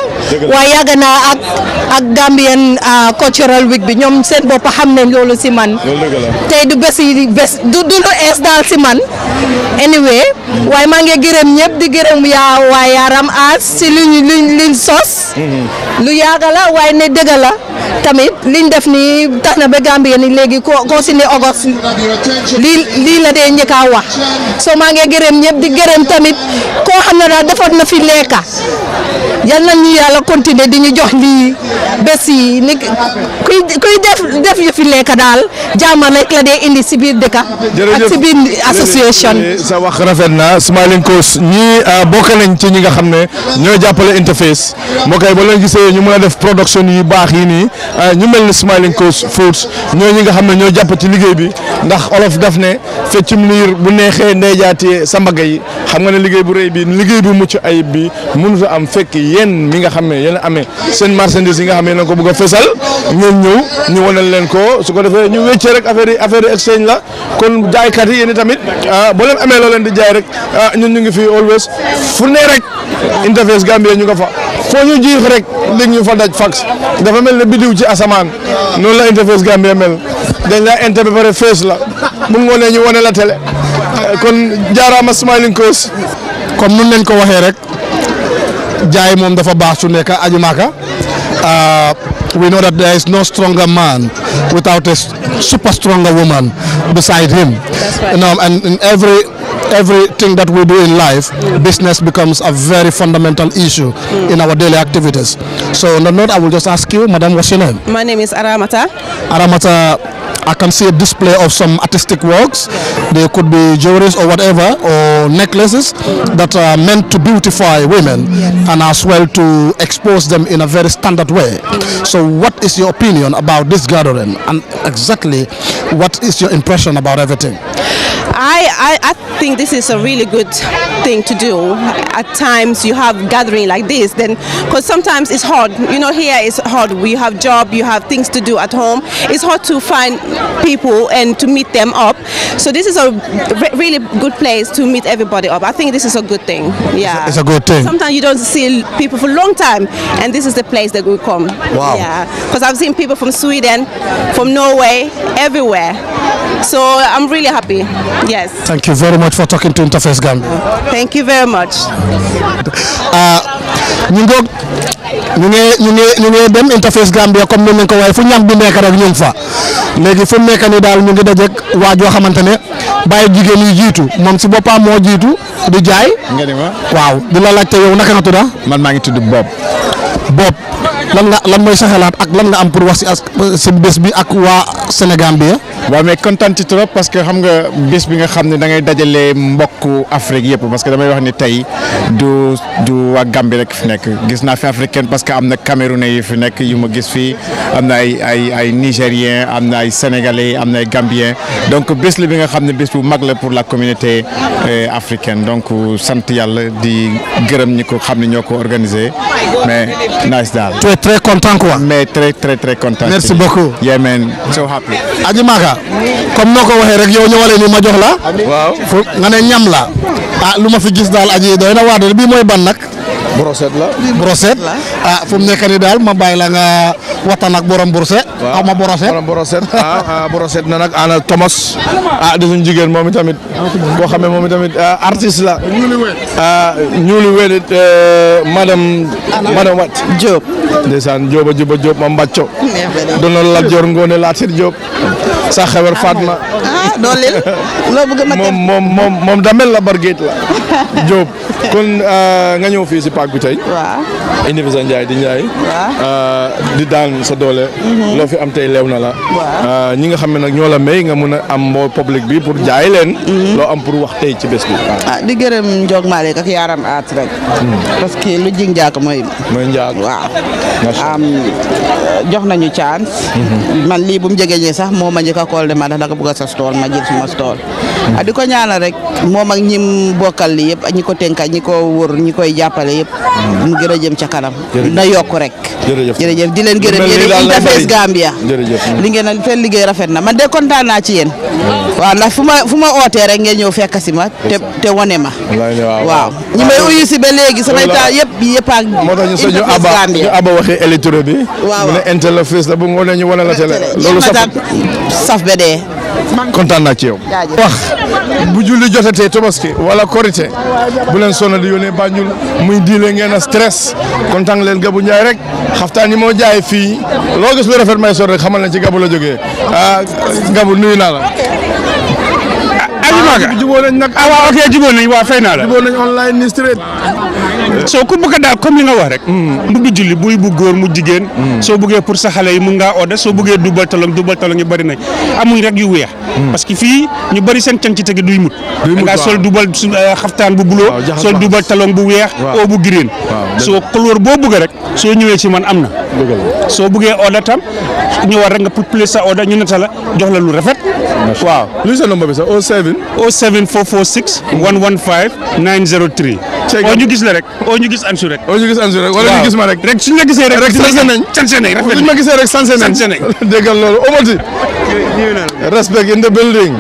waaye yàgg naa ak Gambian Cultural Week bi ñoom seen bopp xam nañ loolu si man tey du bés du lu ees daal si man anyway waaye maa ngi gërëm ñëpp di gërëm waa Yaram Arts si luñ sos lu yàgg la waaye ne dëgg la tamit liñ def ni tax na ba Gambien ni léegi ko si ne August lii la dee njëkk a wax so maa ngi gërëm ñëpp di gërëm tamit koo xam ne daal defoon na fi lekka yal na ñu yàlla continuer di ñu jox lii bés yi ni kuy def yu fi lekka daal jàmm rek la dee indi si biir dëkka ak si biir association
sa wax rafet na Smiling Coast ñii bokk nañ ci ñi nga xam ne ñoo jàppale Interface moo koy ba leen gisee ñu mën a def production yu baax yi nii ñu mel ni Smiling Coast Foods ñoo ñi nga xam ne ñoo jàpp ci liggéey bi ndax olof daf ne feccum liir bu neexee ndeyjaatee sa mbagg yi xam nga ne liggéey bu rëy bi liggéey bu mucc ayib bi mënu fa am fekk yéen mi nga xam ne yéen amee seen marchandise yi nga xam ne yéen ko bëgg a fesal ngeen ñëw ñu wanal leen ko su ko defee ñu wéccee rek affaire yi exchange la kon jaaykat yi yéen tamit boo leen amee loo leen di jaay rek ñun ñu ngi fi always fu ne rek Interface Gambia ñu nga fa foo ñu jiix rek léegi ñu fa daj fax dafa mel ne bidiw ci asamaan noonu la Interface Gambia mel dañ laa inte ba pare fees la bu ngoonee ñu wane la télé kon jaaraama Smiling Coast
comme nun leen ko waxee rek jaay moom dafa baax su nekk aji maaka we know that there is no stronger man without a super stronger woman beside him. You know, and in everything that we do in life, business becomes a very fundamental issue in our daily activities. So on the note, I will just ask you, Madam, what's your name?
My name is Aramata.
Aramata, I can see a display of some artistic works. They could be jewelries or whatever, or necklaces that are meant to beautify women and as well to expose them in a very standard way. So what is your opinion about this gathering, and exactly what is your impression about everything?
I think this is a really good thing to do. At times you have gathering like this, then because sometimes it's hard. You know, here it's hard. We have job, you have things to do at home. It's hard to find people and to meet them up. So this is a really good place to meet everybody up. I think this is a good thing. Yeah,
it's a good thing.
Sometimes you don't see people for a long time, and this is the place that we come.
Wow.
Yeah, because I've seen people from Sweden, from Norway, everywhere. So I'm really happy. Yes.
Thank you very much for talking to Interface Gambia.
Thank you very much.
ñu ngi dem Interface Gambia comme ni ñu ko waaye fu ñam bi nekk rek ñu ngi fa léegi fu mu nekk ni daal ñu ngi dajeeg waa joo xamante ne bàyyi jigéen yi jiitu moom si boppam moo jiitu di jaay.
nga ni ma
waaw di la laajte yow naka nga tudd?
man maa ngi tudd Bob.
lan mooy sa xalaat ak lan nga am pour wax si bés bi ak waa Sénégal bi.
waaw mais kontaan ci trop parce que xam nga bés bi nga xam ne da ngay dajale mbokku Afrique yëpp parce que damay wax ni tey du waa Gambie rek fi nekk gis naa fi africaine parce que am na Camerounais yi fi nekk yu ma gis fii am na ay Nigériens am na ay Sénégalais am na ay Gambiens donc bés la bi nga xam ne bés bu mag la pour la communauté africaine donc sant yàlla di gërëm ñi ko xam ne ñoo ko organisé mais nice daal.
tu es très content quoi.
mais très content.
merci beaucoup.
yeah man so happy.
Aji Maka comme noo ko waxee rek yow ñëwale ni ma jox la.
waaw
fu nga ne ñam la. lu ma fi gis daal aji doy na waar de bii mooy ban nag.
brochette la.
brochette fu mu nekk nii daal ma bàyyi la nga waxtaan ak borom brochette.
waaw
ma brochette.
borom brochette brochette na nag ana Thomas di suñu jigéen moom itamit boo xamee moom itamit artiste la. ñuuli weedit madame wat
Diop.
ndeysaan Diop ma mbàcco doon la Dior Ngone Latir Diop sa xewer Fatma
dooleel loo bëgg ma dem
moom damel la bargate la Diop kon nga ñëw fii si paak bi tey.
waaw
indi fi sa njaay di njaay.
waaw
di daan sa doole. loo fi am tey leew na la. ñi nga xam ne nag ñoo la may nga mun a am moo public bi pour jaay leen. loo am pour wax tey ci bés bi.
di gërëm Ndiog Malick ak Yaram Arts rek. parce que lu jig njaak mooy.
njaak
waaw jox nañu chance man lii bu mu jegeñee sax moo ma njëkk a kool de ma da nga bëgg sa stall ma jël suma stall di ko ñaanal rek moom ak ñim bokkal li yëpp ñi ko tënka ñi ko wër ñi koy jàppale yëpp mu gën a jëm ca kanam na yokk rek jërëjëf di leen gërëm yéen Interface Gambia li ngeen seen liggéey rafet na man de kontaan naa ci yéen waaw ndax fu ma ootee rek ngeen ñëw fekk si ma te wane ma waaw ñi may uyu si ba léegi samay taal yëpp ak
moo tax ñu sañu aba waxee électro bi mu ne Interface la bu ngoonee ñu wane la télé loolu
saf be dee
kontaan naa ci yow wax bu julli jotatee Tabaski wala Korité bu leen sonal di yónnee Banjul muy diile ngeen a stress kontaan leen Gabu Njaay rek xaftaan yi moo jaay fii loo gis lu rafet may sor rek xamal leen ci Gabu la jógee Gabu nuyu naa la
jubóo nañ nag waaw ok jubóo nañ waaw fay naa la
jubóo nañ online ni straight
soo ku bëgg daal comme li nga wax rek mbubbi julli buy bu góor mu jigéen soo bëggee pour sa xale yi mun ngaa order soo bëggee dubal talong yi bëri nañ amuñ rek yu weex parce que fii ñu bëri seen can ci tegi duy mut nga sol dubal xaftaan bu bulo sol dubal talong bu weex oo bu green soo couleur boo bëgg rek soo ñëwee ci man am na soo bëggee order tam ñëwaat rek nga pour plus sa order ñu neta la jox la lu rafet waaw
lu sa number bi sax
07446 115 903 oo ñu gis la rek oo ñu gis ansu rek
wala ñu gis ma rek
suñ la gisee rek
sanse nañ
rafet
suñ ma gisee rek sanse nañ déggal loolu Omoti respect in the building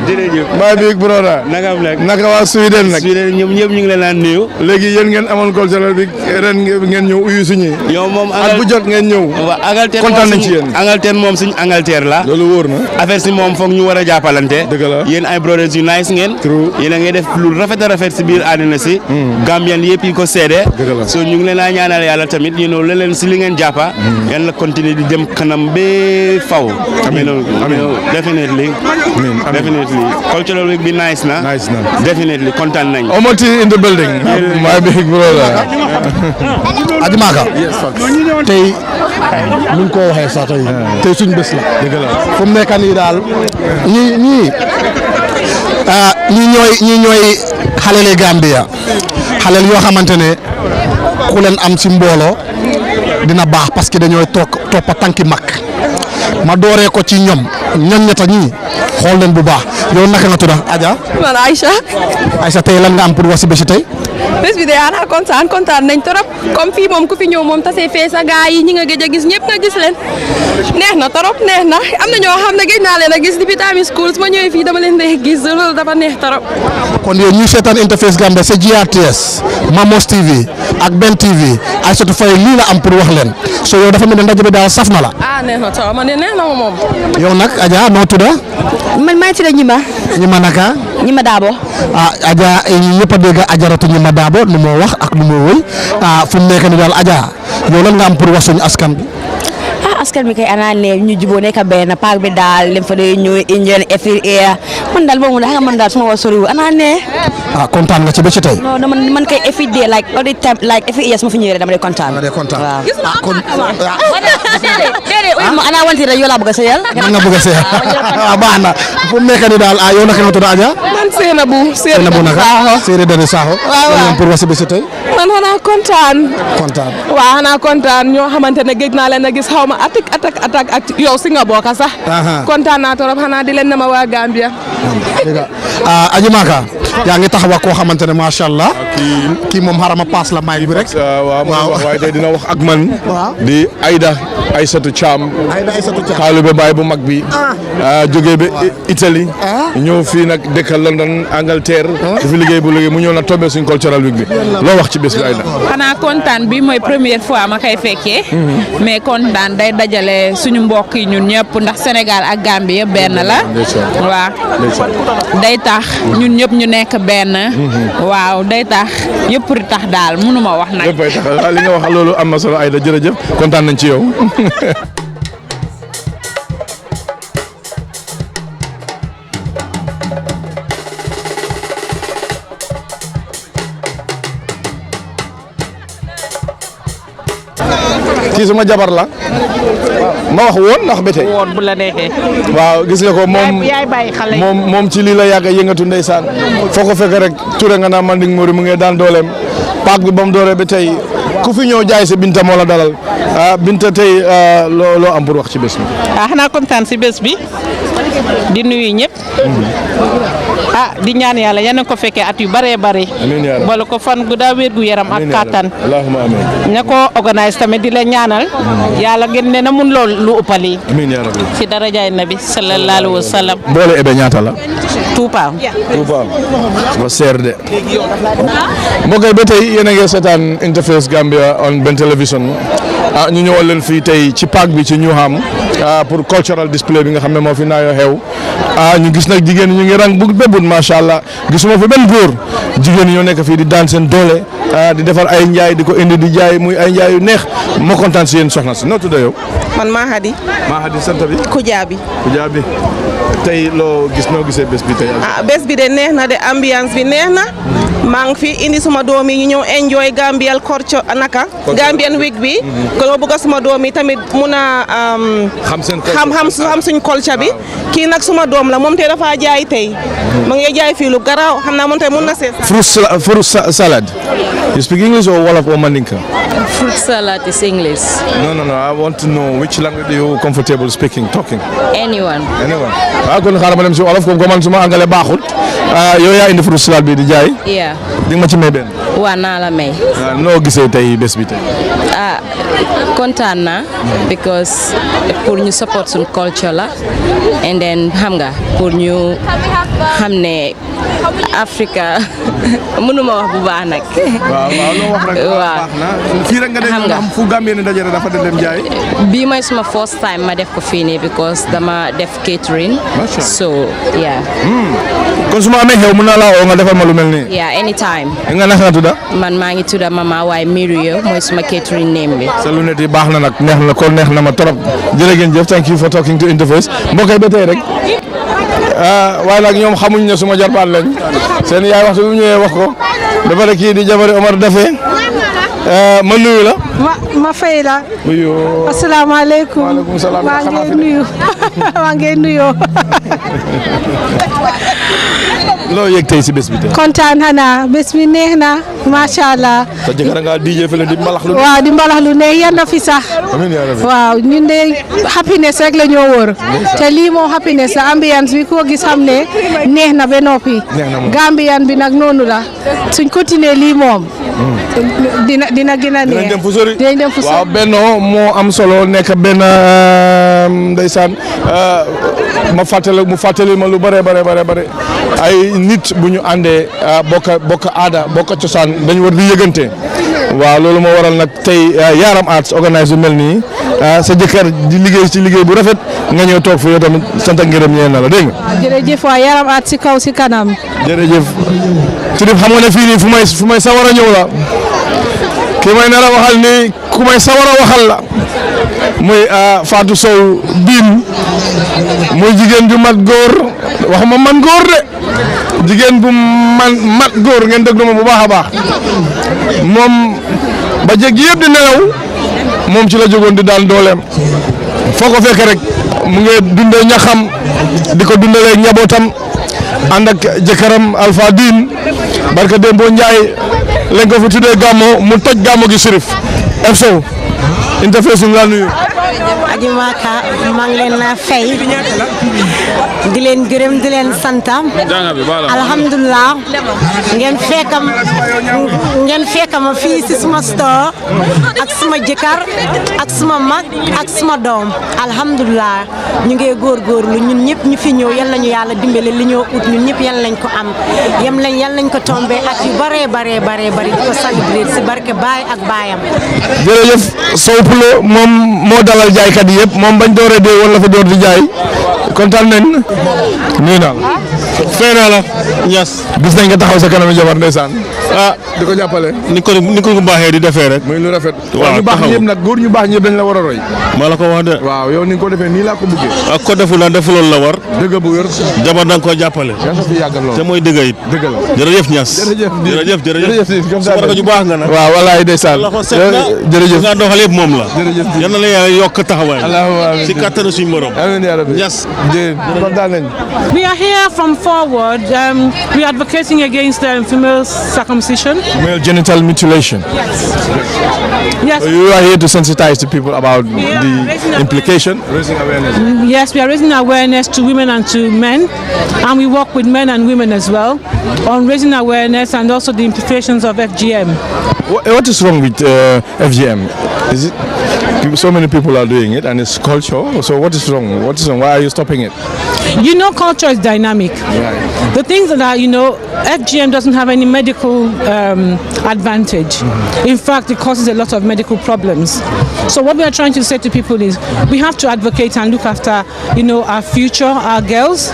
my big brother naka waa Sweden nag
ñoom ñëpp ñu ngi leen naan nuyu
léegi yéen ngeen amoon cultural bi ren ngeen ñëw uyu suñu
yow moom
at bu jot ngeen ñëw kontaan nañ ci yéen
Angleterre moom suñ Angleterre la
loolu wóor na
affaire si moom foog ñu war a jàppalante
dëgg la
yéen ay brothers yu nice ngeen yéen a ngi def lu rafet a rafet si biir àddina si Gambian yëpp yi ko seede so ñu ngi leen a ñaanal yàlla tamit you know leen si li ngeen jàppa yéen la continuer di dem kanam ba faw definitely cultural week bi nice na definitely kontaan nañ
Omoti in the building my big brother
Adimaka tey nu ngi ko waxee sax tey suñ bés la fu mu nekk nii daal ñii ñooy xalele Gambia xalel yoo xamante ne ku leen am ci mbooloo dina baax parce que dañooy toppa tànki mag ma dooree ko ci ñoom ñetta ñii xool leen bu baax yow naka nga tudd Adja.
man Aïcha
tey lan nga am pour wax si bési tey.
bés bi de ana kontaan nañ torop comme fii moom ku fi ñëw moom tasee fee sa gaa yi ñi nga gëj a gis ñëpp nga gis leen neex na torop neex na am na ñoo xam ne gëj naa leen a gis depuis time school su ma ñëwee fii dama leen di gis loolu dafa neex torop.
kon yow ñuy seetaan Interface Gambia sa GRTS Mamos TV ak Ben TV Aïssatou Faye lii la am pour wax leen so yow dafa mel ne ndaje bi daal saf na la.
neex na torop man de neex na ma moom.
yow nag Adja noo tudd.
man maa ngi tudd
Ñima naka.
Ñima Dabo.
Adja ñëpp a dégg Ajaratu Ñima Dabo lu moo wax ak lu moo wëy fu mu nekk ni daal Adja yow lan nga am pour wax suñu askan bi.
askan bi kay ana ne ñu juboo nekk benn paak bi daal lim fa dee ñëw Indian every year man daal boobu daal man daal suma wa soriwul ana ne.
kontaan nga ci ba ci tey.
non man kay every day like all the time like every year su ma fi ñëwee dama dee kontaan. waaw.
kon
déedéet ana wanti rek yow laa bëgg a seyal.
man nga bëgg a seyal baax na fu mu nekk ni daal yow naka nga tudd Adja.
man Seynabou
naka Seydou Dani Sakho. waaw pour wax si ba ci tey.
man xanaa kontaan.
waaw xanaa kontaan ñoo xamante ne géej naa leen a gis xaw ma attaque ak yow si nga bokk sax. kontaan naa trop xanaa di leen ne ma waa Gambia.
Aji Maka yaa ngi taxaw ak koo xamante ne macha allah kii moom xarama paas la may bi rek.
waaw waaye tey dina wax ak man. di Aïssatou Thiam. taalibe baay bu mag bi. jógee ba Italie. ñëw fii nag dëkk London Angleterre. dafa liggéey bu liggéey mu ñëw na tombé suñ cultural week bi loo wax ci bés bi Aïda.
xanaa kontaan bi mooy première fois ma koy fekkee. mais kontaan day dajale suñu mbokk yi ñun ñëpp ndax Sénégal ak Gambie yëpp benn la. waaw day tax ñun ñëpp ñu nekk benn. waaw day tax yëpp di tax daal mënuma wax nag.
yëpp ay tax li nga wax loolu am na solo Aïda jërëjëf kontaan nañ ci yow. kii suma jabar la ma wax woon ndax ba tey
woon bu la neexee.
waaw gis nga ko
yaay bàyyi xale yi
moom ci lii la yàgg a yëngatu ndeysaan foo ko fekk rek ture nga naa Manding Mori mu ngi daan dooleem paak bi ba mu dooree ba tey ku fi ñëw jaay si Binta moo la dalal Binta tey loo am pour wax ci bés bi.
xanaa kontaan si bés bi di nuyu ñëpp di ñaan yàlla yal na ko fekkee at yu bëree bëri.
amiin yaa rabbi
boole ko fan gu daa wér gu yaram ak kattan.
allahumma amiin.
ña ko organise tamit di la ñaanal yàlla gën leen a mun lool lu ëppali.
amiin yaa rabbi.
ci darajaay nabi sallallahu alayhi wa sallam.
boole ebe ñaata la.
Tuupa.
ba seer de. mbokk yi ba tey yéen a ngi seetaan Interface Gambia on Ben Television ñu ñëwal leen fii tey ci parc bi ci Newham pour cultural display bi nga xam ne moo fi naayoo xew ñu gis nag jigéen ñu ngi rang bu bébbut macha allah gisuma fi benn góor jigéen ñoo nekk fii di daan seen doole di defar ay njaay di ko indi di jaay muy ay njaay yu neex moo kontaan si yéen soxna si noo tudd yow.
man Mahadi.
Mahadi sant bi.
Kujaabi.
Kujaabi tey loo gis noo gisee bés bi tey.
bés bi de neex na de ambiance bi neex na. maa ngi fi indi suma doom yi ñu ñëw enjoy Gambian culture naka. Gambian week bi. ko bëgg suma doom yi tamit mun a. xam suñ culture bi. kii nag suma doom la moom tey dafa jaay tey. ma ngi jaay fii lu garaaw xam naa moom tey mun na seet.
fruit salad. You speak English or Wolof or Mandinka?
Fruit salad is English.
No. I want to know which language you comfortable speaking, talking.
Anyone.
kon xaaral ma dem si Wolof comme man suma angale baaxul yow yaa indi fruit salad bi di jaay.
Yeah.
di nga ma ci may benn.
waa naa la may.
noo gisee tey bés bi tey.
kontaan naa because pour ñu support suñ culture la and then xam nga pour ñu xam ne Africa mënuma wax bu baax nag.
waaw loo wax rek baax na fii rek nga dem nga xam fu Gambie ne dajale dafa dem jaay.
bii mooy suma first time ma def ko fii nii because dama def catering. so yeah.
kon su ma amee xew mën naa laa oo nga defal ma lu mel nii.
yeah anytime.
nga naka nga tudda.
man maa ngi tudda Mama waaye Mirio mooy suma catering name bi.
sa lunette yi baax na nag neex na ko neex na ma trop jërëjëf thank you for talking to Interface mbokk yi ba tey rek waaye nag ñoom xamuñ ne suma jarbaat lañ seen yaay waxtu bi mu ñëwee wax ko ba pare kii di jabari Omar Dafe ma nuyu la.
ma fay la.
nuyu.
asalaamaaleykum.
waaleykum salaam.
maa ngi nuyu. maa ngi nuyoo.
loo yëg tey si bés bi tey.
kontaan xanaa bés bi neex na macha allah.
sa jëkkër nga DJ fële di mbalax lu.
waaw di mbalax lu neex yan na fi sax.
amiin yaa rabbi.
waaw ñun de happiness rek la ñoo wër. te lii moom happiness la ambiance bi koo gis xam ne neex na ba noppi.
neex na moom
Gambian bi nag noonu la suñ continuer lii moom. dina gën a neex.
dinañ dem fu sori.
dinañ dem fu sori.
waaw Benno moo am solo nekk benn ndeysaan mu fàttali ma lu bare ay nit bu ñu àndee bokk aada bokk cosaan dañu war di yëgante waaw loolu moo waral nag tey Yaram Arts organise lu mel nii sa jëkkër di liggéey ci liggéey bu rafet nga ñëw toog fi yow tamit sant ak ngërëm ñeel na la dégg nga.
jërëjëf waay Yaram Arts si kaw si kanam.
jërëjëf Chérif xam nga ne fii nii fu may sawar a ñëw la ki may nar a waxal ni ku may sawar a waxal la muy Fatou Sow Biin muy jigéen ju mat góor waxuma man góor de jigéen bu mat góor ngeen déglu ma bu baax a baax moom ba jeg yëpp di nelaw moom ci la jógoon di daan dooleem foo ko fekk rek mu ngi dundee ñaxam di ko dundalee njabootam ànd ak jëkkëram Alpha Diin barka Dembo Ndiaye lañ ko fi tuddee gàmmo mu toj gàmmo gi Chérif Sow Interface ñu la nuyu.
Aji Maka maa ngi leen a fay di leen gërëm di leen sant alhamdulilah ngeen fekkam fii si suma store ak suma jëkkër ak suma mag ak suma doom alhamdulilah ñu ngi góorgóorlu ñun ñëpp ñu fi ñëw yal nañu yàlla dimbale li ñoo ut ñun ñëpp yal nañ ko am yal nañ ko tombé at yu bare di ko célébrer si barke baay ak baayam.
jërëjëf Sow Poulo moom moo dalal jaaykat yi yëpp moom bañ dooree dee woon la fa door di jaay kontaan nañ nuyu naa la. fay naa la Niass. gis nañ nga taxaw sa kanam jabar ndeysaan. di ko jàppale. ni ko baaxee di defee rek. muy lu rafet. waaw ñu baax ñëpp nag góor ñu baax ñëpp dañ la war a roy. maa la ko wax de. waaw yow ni nga ko defee nii laa ko bëggee. ak ko defu la defuloon la war. dëgg bu wér. jabar da nga koo jàppale. yaa fi yàggal lool te mooy dëgg it. dëgg la jërëjëf Niass. jërëjëf su ko ju baax nga nag. waaw walaay ndeysaan. jërëjëf nga doxal yëpp moom la. jërëjëf yal na la yàlla yokk taxawaay. si kattanu suñu morom. amiin yaa rabbi Niass. kontaan nañ.
We are here from forward, we're advocating against female circumcision.
Male genital mutilation.
Yes.
So you are here to sensitize the people about the implication, raising awareness.
Yes, we are raising awareness to women and to men, and we work with men and women as well on raising awareness and also the implications of FGM.
What is wrong with FGM? Is it so many people are doing it and it's culture? So what is wrong? What is wrong? Why are you stopping it?
You know, culture is dynamic.
Right.
The things that are, you know, FGM doesn't have any medical advantage. In fact, it causes a lot of medical problems. So what we are trying to say to people is we have to advocate and look after, you know, our future, our girls,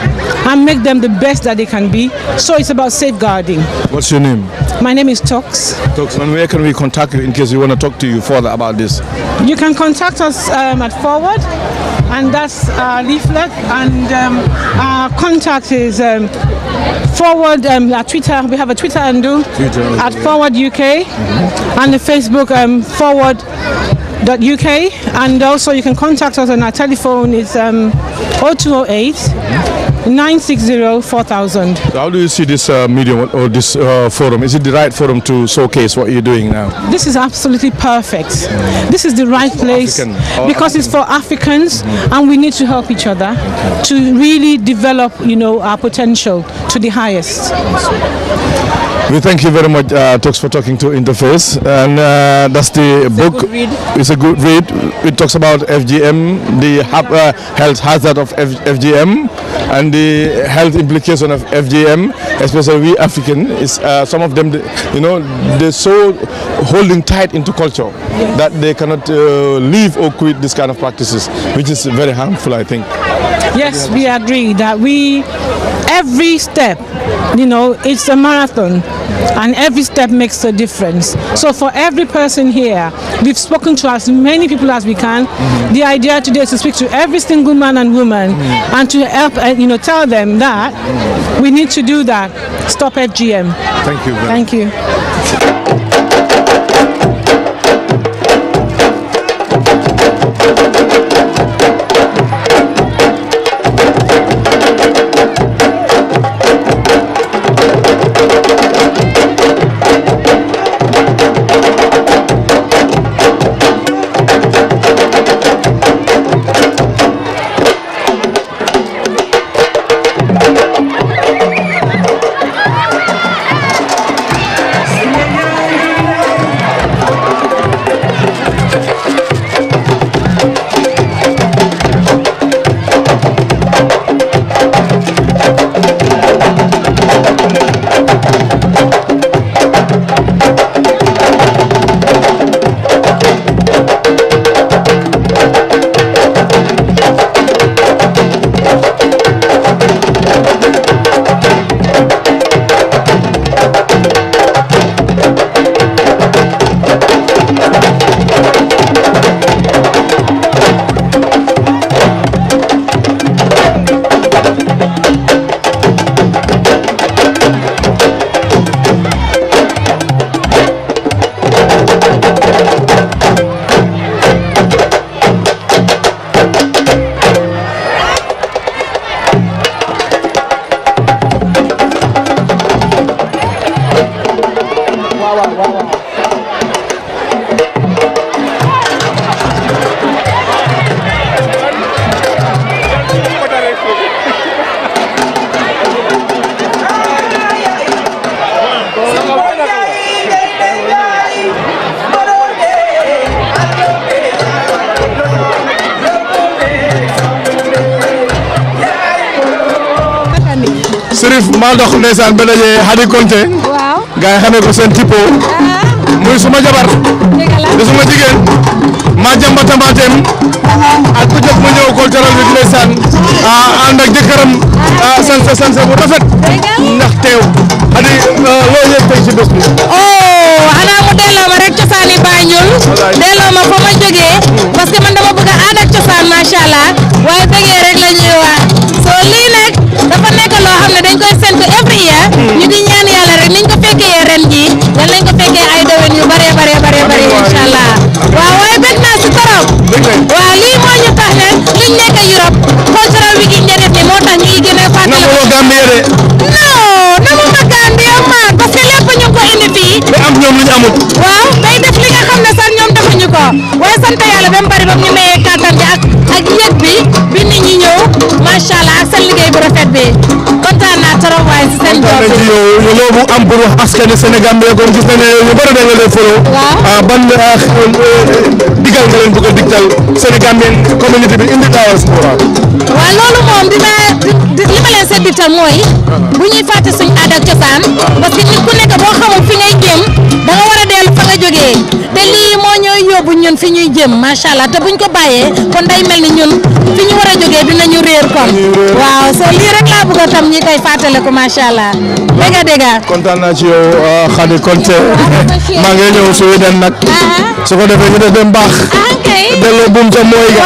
and make them the best that they can be. So it's about safeguarding.
What's your name?
My name is Tox.
Tox, and where can we contact you in case we want to talk to you further about this?
You can contact us at Forward, and that's our leaflet, and our contact is Forward, our Twitter. We have a Twitter handle at Forward UK, and the Facebook Forward.uk, and also you can contact us on our telephone. It's 0208 960 4000.
So how do you see this medium or this forum? Is it the right forum to showcase what you're doing now?
This is absolutely perfect. This is the right place because it's for Africans, and we need to help each other to really develop, you know, our potential to the highest.
We thank you very much, Tox, for talking to Interface, and that's the book. It's a good read. It talks about FGM, the health hazard of FGM, and the health implication of FGM, especially we African. Is some of them, you know, they're so holding tight into culture that they cannot leave or quit this kind of practices, which is very harmful, I think.
Yes, we agree that every step, you know, it's a marathon, and every step makes a difference. So for every person here, we've spoken to as many people as we can. The idea today is to speak to every single man and woman and to help, you know, tell them that we need to do that. Stop FGM.
Thank you.
Thank you.
Serif maa dox ndeysaan ba daje Hadi Konte.
waaw
gars yi xamee ko seen tipo. muy suma jabar. di suma jigéen. maa jamba tamaateem. ak ku jox ma ñëw cultural bi ndeysaan. ànd ak jëkkëram. sanse bu rafet. ndax teew. Hadi loo yëg tey ci bés bi.
xanaa mu delloo ma rek cosaani Banjul delloo ma fa ma jógee parce que man dama bëgg a aada ak cosaan macha allah waaye bëggee rek la ñuy wax soo lii nag dafa nekk loo xam ne dañ koy séntu every year ñu di ñaan yàlla rek niñ ko fekkee ren jii yal nañ ko fekkee ay déwén yu bare incha allah waaw waaye bëgg naa si torop waaw lii moo ñu tax ne liñ nekk Europe cultural week yi ñu def ni moo tax ñu ngi gën a fàttali
ba mu bari ba ñu mayee kàttan bi ak yëg bi nit ñi ñëw macha allah ak seen liggéey bu rafet bi kontaan naa trop waaye si seen job bi.
yow loo bu am pour wax askan wi Sénégal bi kon gis na ne ñu bëri da nga leen follow. ban digal nga leen bëgg a digtal Sénégal communauté bi indi diaspora.
waaw loolu moom li ma leen seet digtal mooy bu ñuy fàtte suñ aada ak cosaan parce que nit ku nekk boo xamul fi ngay jëm da nga war a dellu fa nga jógee te lii moo ñooy yóbbu ñun fi ñuy jëm macha allah te buñ ko bàyyee kon day mel ni ñun fi ñu war a jógee dinañu réer kon waaw so lii rek laa bëgg a tam ñi koy fàttaliku macha allah dégg nga.
kontaan naa ci yow Khady Konté maa ngi ñëw su den nag su ko defee ñu def dem baax delloo buum ca mooy ga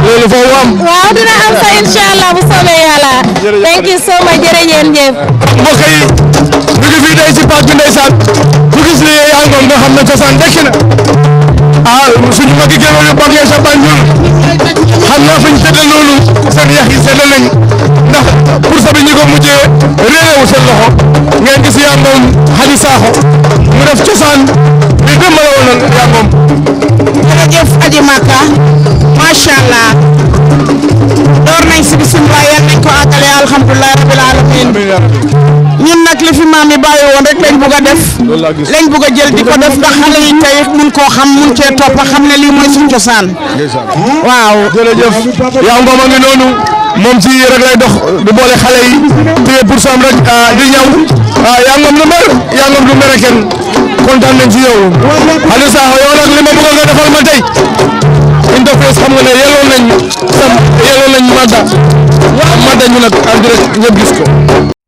loolu foofu am
waaw dina am sa incha allah bu soobee yàlla thank you so much jërëjëf
mbokk yi ñu ngi fii day ci parc bi ndeysaan ñu gis li yaa ngoom nga xam ne cosaan dekk na suñu mag yi géwél yu bokk sa Banjul xam naa fi ñu tëddal loolu seen yax yi sedd nañ ndax pour sa bi ñi ko mujjee réewu seen loxo ngeen gis yaa ngoom Hadi Sakho mu def cosaan bi démb la woon yaa ngoom
jërëjëf Aji Maka macha allah door nañ si bisimilah yal nañ ko àggale alhamdulilah rabil alamin ñun nag li fi maam yi bàyyi woon rek lañ bugg a def lañ bugg a jël di ko def ndax xale yi tey mun koo xam mun cee topp xam ne lii mooy suñ cosaan waaw
jërëjëf yaa ngoom a ngi noonu moom ci rek lay dox di boole xale yi téye pour sam rek di ñaw yaa ngoom lu mer yaa ngoom du mere kenn kontaan nañ ci yow Hadi Sakho yow nag li ma bëgg nga defal ma tey interface xam nga ne yelloon nañ madda ñu nag en direct ñëpp gis ko